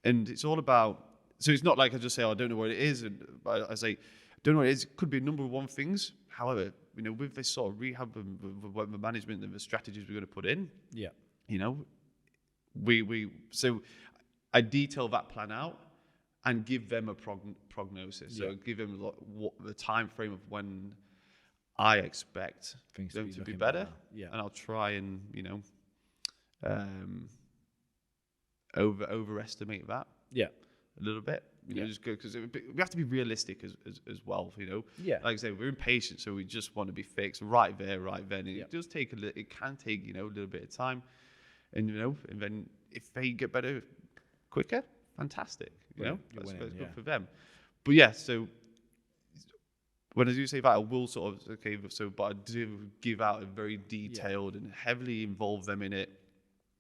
and it's all about. So it's not like I just say, oh, I don't know what it is, and I say, don't know what it is. It could be a number of one things. However, you know, with this sort of rehab and the management and the strategies we're going to put in, you know, so I detail that plan out and give them a prognosis. So give them what the time frame of when I expect things them to be better. Yeah. And I'll try and, you know, overestimate that. Yeah. A little bit. You know, just go, because we have to be realistic as well, you know. Yeah. Like I say, we're impatient, so we just want to be fixed right there. And it does take it can take, you know, a little bit of time. And, you know, and then if they get better quicker, fantastic. You know, that's good for them. But yeah, so when I do say that, I will sort of, but I do give out a very detailed and heavily involve them in it,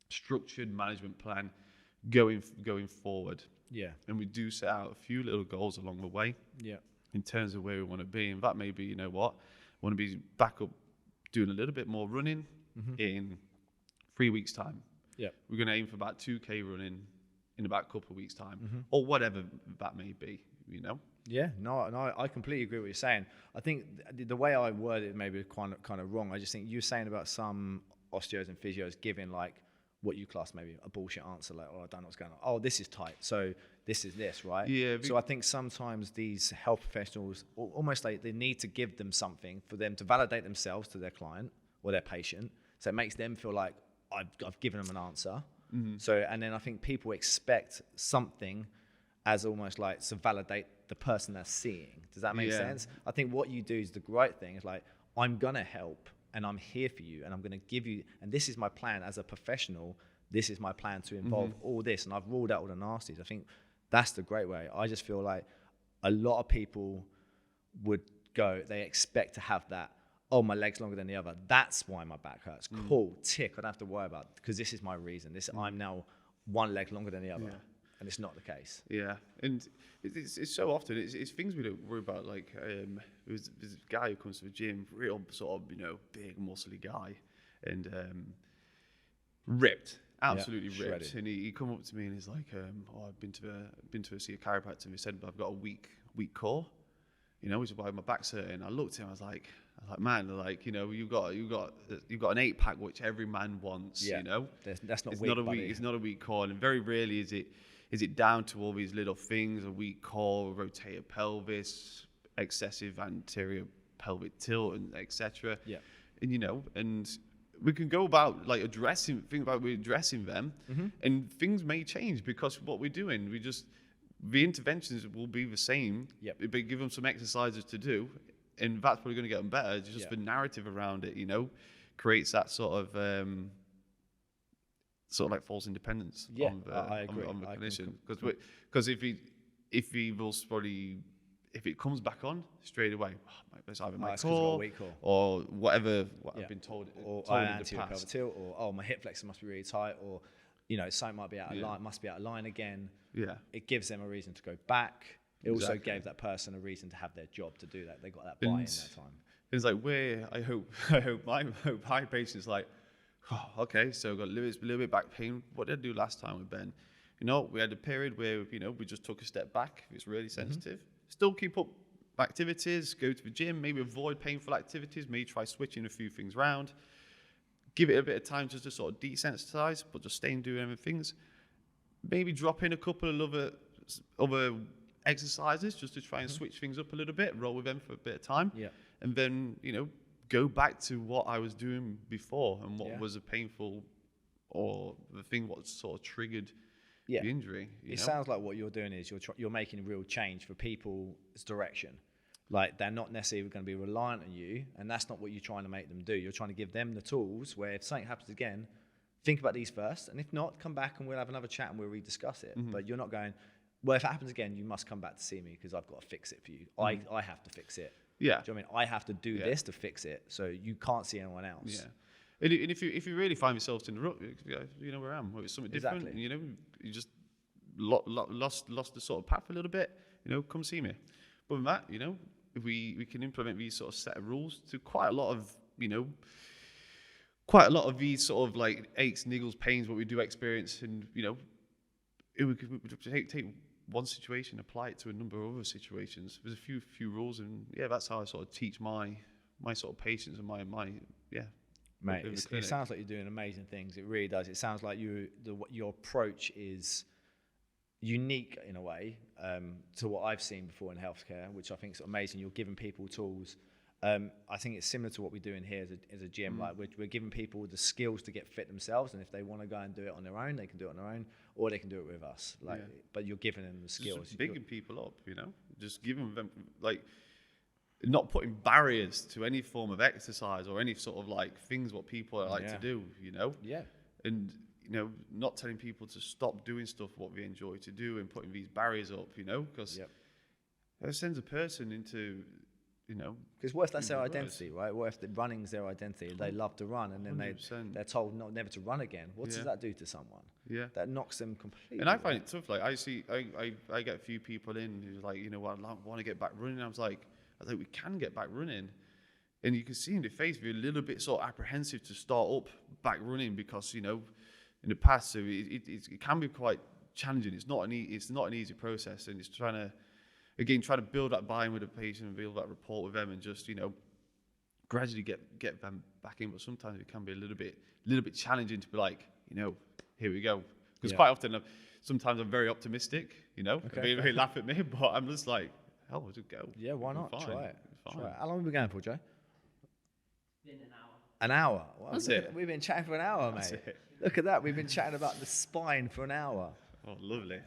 structured management plan going forward. Yeah. And we do set out a few little goals along the way. Yeah. In terms of where we want to be. And that may be, you know what, I want to be back up doing a little bit more running in 3 weeks' time. Yeah. We're going to aim for about 2K running in about a couple of weeks' time, or whatever that may be, you know? Yeah, no, I completely agree with what you're saying. I think the way I word it may be kind of wrong. I just think you're saying about some osteos and physios giving like what you class maybe a bullshit answer, like, oh, I don't know what's going on. Oh, this is tight, so this is this, right? Yeah. So I think sometimes these health professionals almost like they need to give them something for them to validate themselves to their client or their patient, so it makes them feel like I've given them an answer. So, and then I think people expect something as almost like to validate the person they're seeing. Does that make sense? I think what you do is the great thing. Is like, I'm going to help and I'm here for you and I'm going to give you, and this is my plan as a professional. this is my plan to involve all this, and I've ruled out all the nasties. I think that's the great way. I just feel like a lot of people would go, they expect to have that, oh, my leg's longer than the other, that's why my back hurts. Cool, tick, I don't have to worry about it, because this is my reason. I'm now one leg longer than the other. And it's not the case. Yeah, and it's so often it's things we don't worry about. Like there's a guy who comes to the gym, real sort of big muscly guy, and ripped, absolutely ripped. Shredded. And he come up to me and he's like, "Oh, I've been to see a chiropractor, and he said I've got a weak core, which is why my back's hurting." I looked at him, I was like, man, like you've got an 8-pack which every man wants. That's not it's weak, not a buddy. weak. It's not a weak core, and very rarely is it down to all these little things: a weak core, rotator pelvis, excessive anterior pelvic tilt, and etc. Yeah. And and we can go about like addressing them, and things may change because what we're doing, the interventions will be the same. Yep. But give them some exercises to do, and that's probably going to get them better. It's just the narrative around it, creates that sort of like false independence on the clinician. Because if it comes back on straight away, it's either my core or whatever I've been told or told in the anterior pelvic past. tilt, or my hip flexor must be really tight, or something might be out of line, must be out of line again. Yeah, it gives them a reason to go back. It also Exactly. gave that person a reason to have their job to do that. They got that buy-in that time. It's like I hope my patient's like, oh, okay, so I've got a little bit back pain. What did I do last time with Ben? We had a period where we just took a step back. It's really sensitive. Still keep up activities, go to the gym, maybe avoid painful activities, maybe try switching a few things around. Give it a bit of time just to sort of desensitize, but just stay and do other things. Maybe drop in a couple of other exercises just to try and switch things up a little bit, roll with them for a bit of time. Yeah. And then, go back to what I was doing before and what was a painful or the thing what sort of triggered the injury. It sounds like what you're doing is you're making a real change for people's direction. Like, they're not necessarily going to be reliant on you, and that's not what you're trying to make them do. You're trying to give them the tools where if something happens again, think about these first, and if not, come back and we'll have another chat and we'll rediscuss it. But you're not going, well, if it happens again, you must come back to see me because I've got to fix it for you. I have to fix it. Yeah. Do you know what I mean? I have to do this to fix it, so you can't see anyone else. Yeah. And if you really find yourself in the rut, you know where I am. Well, it's something different. Exactly. You just lost the sort of path a little bit. Come see me. But with that, if we can implement these sort of set of rules to quite a lot of these sort of like aches, niggles, pains, what we do experience, and it would take one situation, apply it to a number of other situations. There's a few rules, and that's how I sort of teach my sort of patients and my Mate, it sounds like you're doing amazing things. It really does. It sounds like your approach is unique in a way to what I've seen before in healthcare, which I think is amazing. You're giving people tools. I think it's similar to what we do in here as a gym. Like we're giving people the skills to get fit themselves, and if they want to go and do it on their own, they can do it on their own, or they can do it with us. But you're giving them the skills. Just bigging people up, just giving them like not putting barriers to any form of exercise or any sort of like things what people like to do, and not telling people to stop doing stuff what they enjoy to do and putting these barriers up, because that sends a person into because what if that's their identity, right? What if the running's their identity? They love to run, and then 100%. they're told never to run again. What does that do to someone? Yeah, that knocks them completely. And I find it tough. Like I get a few people in who's like, I want to get back running. I was like, we can get back running, and you can see in the face they're a little bit sort of apprehensive to start up back running because in the past, so it can be quite challenging. It's not an easy process, and it's trying to build that buy-in with the patient and build that rapport with them, and just gradually get them back in. But sometimes it can be a little bit challenging to be like, here we go, because quite often sometimes I'm very optimistic. They laugh at me, but I'm just like, hell, we'll just go. Yeah, why not? Try it. Try it. How long have we been going for, Joe? Been an hour. An hour? Well, That's it. We've been chatting for an hour, mate. That's it. Look at that. We've been chatting about the spine for an hour. Oh, lovely.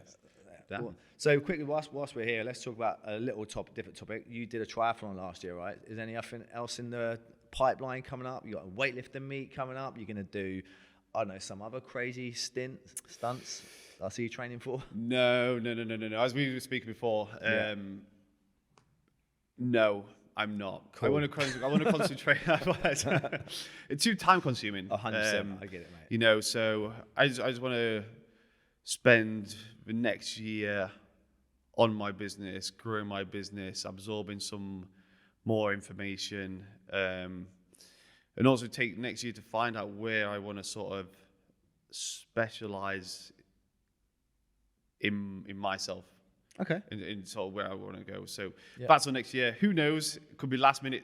Cool. So quickly, whilst we're here, let's talk about a little different topic. You did a triathlon last year, right? Is there anything else in the pipeline coming up? You got a weightlifting meet coming up. You're going to do I don't know, some other crazy stunts I see you training for? No. As we were speaking before, no, I'm not. Cool. I want to concentrate. It's too time consuming. 100%. I get it, mate. You know, so I just want to spend the next year on my business, growing my business, absorbing some more information, and also take next year to find out where I want to sort of specialize in myself. Okay. In sort of where I want to go. So that's for next year. Who knows? It could be last minute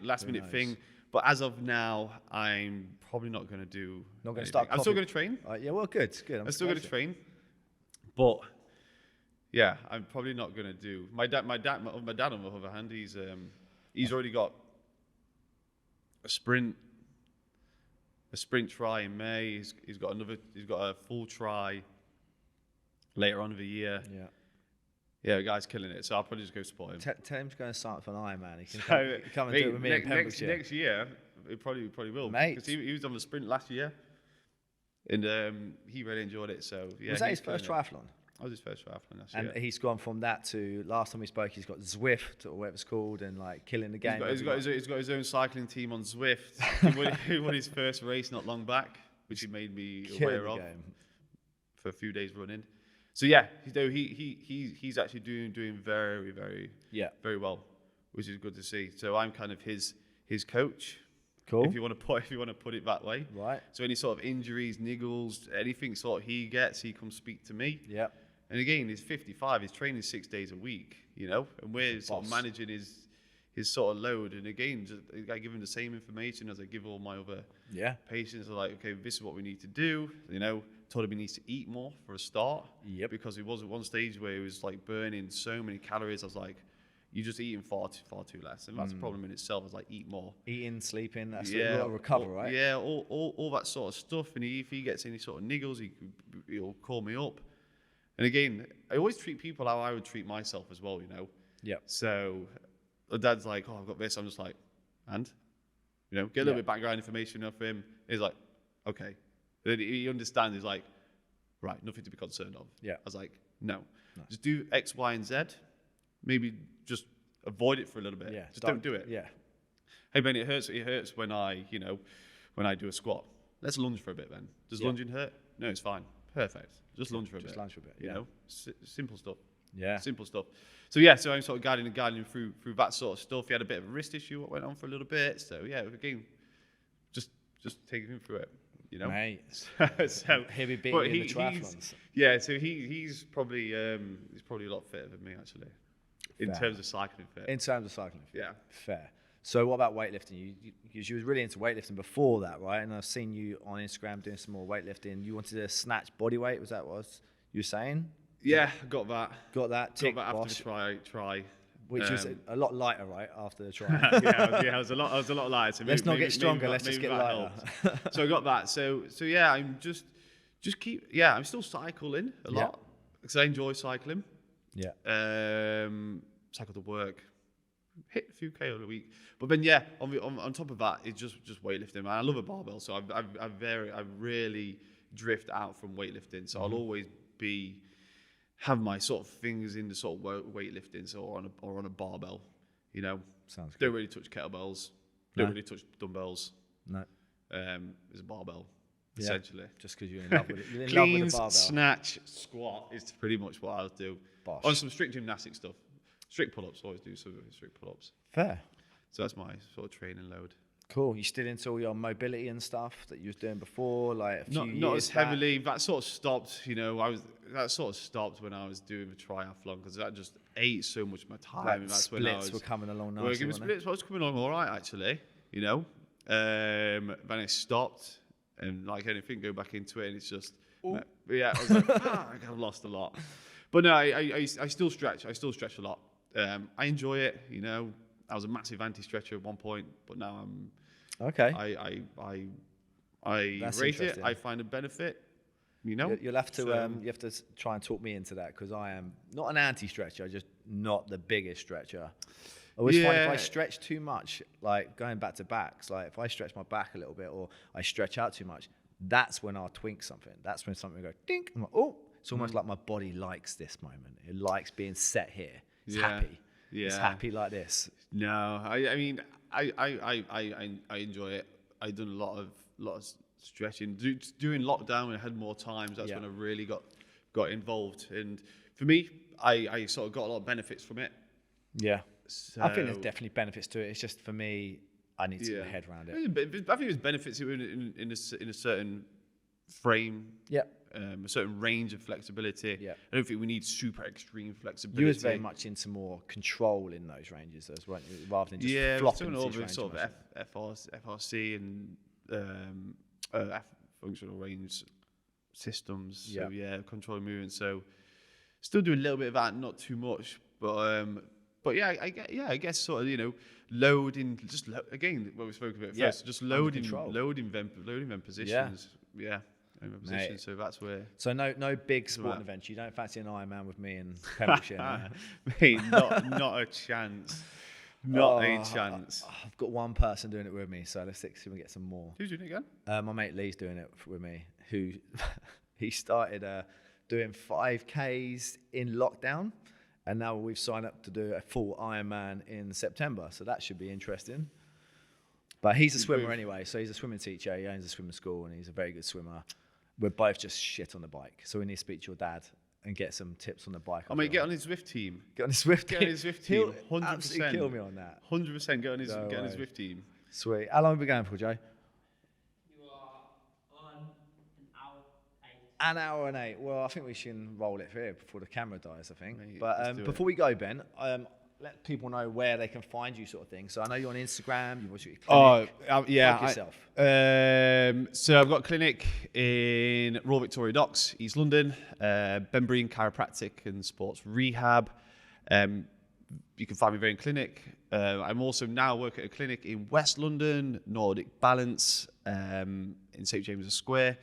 thing. But as of now, I'm probably not going to do. Not going to start. I'm still going to train. Yeah, well, good. I'm still going to train. But yeah, I'm probably not going to do. My dad. On the other hand, he's already got a sprint try in May. He's got a full try later on in the year. Yeah. Yeah, the guy's killing it. So I'll probably just go support him. Tell him to go and sign up for an Ironman. He can So, come and do it with me in Pembrokeshire. Next year, it probably will. Mate. Because he was on the sprint last year. And he really enjoyed it. So yeah. Was that his first triathlon? That was his first triathlon last year. And he's gone from that to, last time we spoke, he's got Zwift, or whatever it's called, and like killing the game. He's got his own cycling team on Zwift. He won his first race not long back, which he made me aware of for a few days running. So yeah, he's actually doing very, very, very well, which is good to see. So I'm kind of his coach. Cool. If you want to put it that way. Right. So any sort of injuries, niggles, anything sort of he gets, he comes speak to me. Yeah. And again, he's 55. He's training 6 days a week. You know, and we're sort of managing his sort of load. And again, I give him the same information as I give all my other patients. Are like, okay, this is what we need to do. You know. Told him he needs to eat more for a start. Yep. Because he was at one stage where he was like burning so many calories. I was like, you're just eating far too less. And that's a problem in itself. I was like, eat more. Eating, sleeping, that's a lot of recover, right? Yeah, all that sort of stuff. And if he gets any sort of niggles, he'll call me up. And again, I always treat people how I would treat myself as well, you know? Yeah. So the dad's like, oh, I've got this. I'm just like, and? You know, get a little bit of background information off him. He's like, okay. Then he understands. He's like, right, nothing to be concerned of. Yeah. I was like, no. Just do X, Y, and Z. Maybe just avoid it for a little bit. Yeah. Just don't do it. Yeah. Hey Ben, it hurts when I do a squat. Let's lunge for a bit then. Does lunging hurt? No, it's fine. Perfect. Just lunge for a bit. Just lunge for a bit. You know, simple stuff. Yeah. Simple stuff. So yeah, so I'm sort of guiding him through that sort of stuff. He had a bit of a wrist issue what went on for a little bit. So yeah, again, just taking him through it. You know, mate. So he'll be beating in the triathlons. So he's probably a lot fitter than me actually, in terms of cycling fit. In terms of cycling fit. Yeah. Fair. So what about weightlifting? You was really into weightlifting before that, right? And I've seen you on Instagram doing some more weightlifting. You wanted to snatch body weight. Was that what you were saying? Yeah, got that. Got that. Got that after the try. Which was a lot lighter, right, after the try? I was a lot lighter. So let's not get stronger. Let's just get lighter. So I got that. So yeah, I'm just keep. Yeah, I'm still cycling a lot because I enjoy cycling. Yeah. Cycle to work, hit a few K a week. But then on top of that, it's just weightlifting. Man, I love a barbell, so I really drift out from weightlifting. So I'll always have my sort of fingers in the sort of weightlifting, so or on a barbell, you know. Sounds good. Don't really touch kettlebells. Don't really touch dumbbells. No. It's a barbell, essentially. Just because you're in love with it. You're in Cleans, love with the barbell. snatch, squat is pretty much what I'll do. Bosh. On some strict gymnastic stuff. Strict pull-ups, always do some strict pull-ups. Fair. So that's my sort of training load. Cool. You still into all your mobility and stuff that you was doing before, like a few years not as back? heavily. That sort of stopped. You know, that sort of stopped when I was doing the triathlon because that just ate so much of my time. Like and that's splits when I was were coming along nicely. Splits was coming along all right actually. You know, then it stopped, and like anything, go back into it, and it's just I was like, I've lost a lot. But no, I still stretch. I still stretch a lot. I enjoy it. You know, I was a massive anti-stretcher at one point, but now I'm. Okay. I rate it. I find a benefit. You know, you'll have to you have to try and talk me into that because I am not an anti-stretcher, just not the biggest stretcher. I always find if I stretch too much, like going back to backs, like if I stretch my back a little bit or I stretch out too much, that's when I'll twink something. That's when something will go dink. I'm like, oh, it's almost like my body likes this moment. It likes being set here. It's happy. Yeah. It's happy like this. No, I mean, I enjoy it. I've done a lot of stretching. During lockdown, when I had more times, that's when I really got involved. And for me, I sort of got a lot of benefits from it. Yeah. So, I think there's definitely benefits to it. It's just for me, I need to get my head around it. I think there's benefits in a certain frame. Yeah. A certain range of flexibility. Yeah. I don't think we need super extreme flexibility. You was very much into more control in those ranges, as well, rather than just flopping into range sort of FRC and functional range systems. Yeah. So controlling movement. So still do a little bit of that, not too much, but yeah, I guess sort of loading. Again, what we spoke about first, just loading them positions. Yeah. Position, so that's where. So no big sporting events. You don't fancy an Ironman with me in Pembrokeshire? No? Mate, not a chance. Not a chance. I've got one person doing it with me, so let's see if we can get some more. Who's doing it again? My mate Lee's doing it with me. He started doing 5Ks in lockdown, and now we've signed up to do a full Ironman in September. So that should be interesting. But he's a swimmer anyway, so he's a swimming teacher. He owns a swimming school, and he's a very good swimmer. We're both just shit on the bike, so we need to speak to your dad and get some tips on the bike. I mean, get on his Zwift team. Get on his Zwift team. Get on his Zwift team. 100%. Absolutely kill me on that. 100% get on his Zwift team. Sweet. How long have we been going for, Joe? You are on an hour and 8. Well, I think we should roll it here before the camera dies, I think. Mate, but before we go, Ben, let people know where they can find you, sort of thing. So I know you're on Instagram. You've also got a clinic. Yeah. Plug yourself. So I've got a clinic in Royal Victoria Docks, East London. Ben Breen Chiropractic and Sports Rehab. You can find me there in clinic. I'm also now working at a clinic in West London, Nordic Balance, in St James's Square.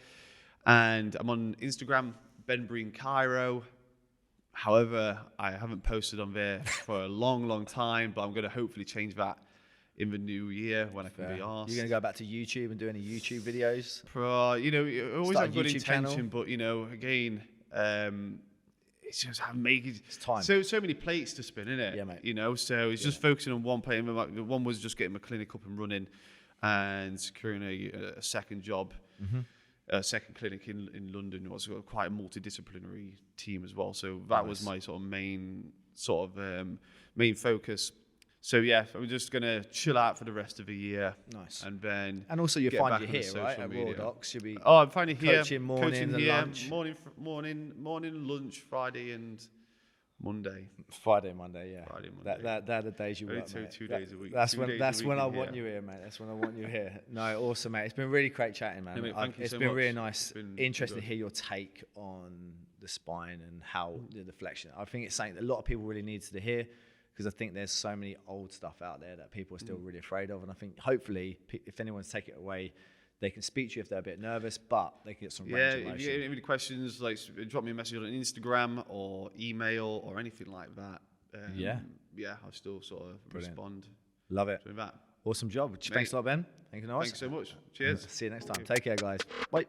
And I'm on Instagram, Ben Breen Chiro. However, I haven't posted on there for a long time, but I'm going to hopefully change that in the new year when I can be asked. You're going to go back to YouTube and do any YouTube videos? You always Start have good YouTube intention, but again, it's just It's time. so many plates to spin, isn't it? Yeah, mate. So it's just focusing on one plate. One was just getting my clinic up and running, and securing a second job. Mm-hmm. Second clinic in London. It was quite a multidisciplinary team as well. So that was my sort of main main focus. So yeah, I'm just gonna chill out for the rest of the year. Nice. And also you find you here, right? At media. Raw Docs, you'll be. Oh, I'm finding here. Coaching morning and lunch. Morning, lunch, Friday and Monday. Friday, Monday, yeah. Friday, Monday. They're the days you work, mate. 2 days a week. That's when I want you here, mate. That's when I want you here. No, awesome, mate. It's been really great chatting, man. Yeah, mate, thank you it's so been much. really nice. Interesting good. to hear your take on the spine and how the deflection. I think it's something that a lot of people really need to hear, because I think there's so many old stuff out there that people are still really afraid of. And I think hopefully, if anyone's taken it away, they can speak to you if they're a bit nervous, but they can get some range of motion. If you get any questions, like drop me a message on Instagram or email or anything like that. I'll still sort of respond. Love it. To that. Awesome job. Thanks a lot, Ben. Thank you, Norris. Thanks so much. Cheers. See you next time. Take care, guys. Bye.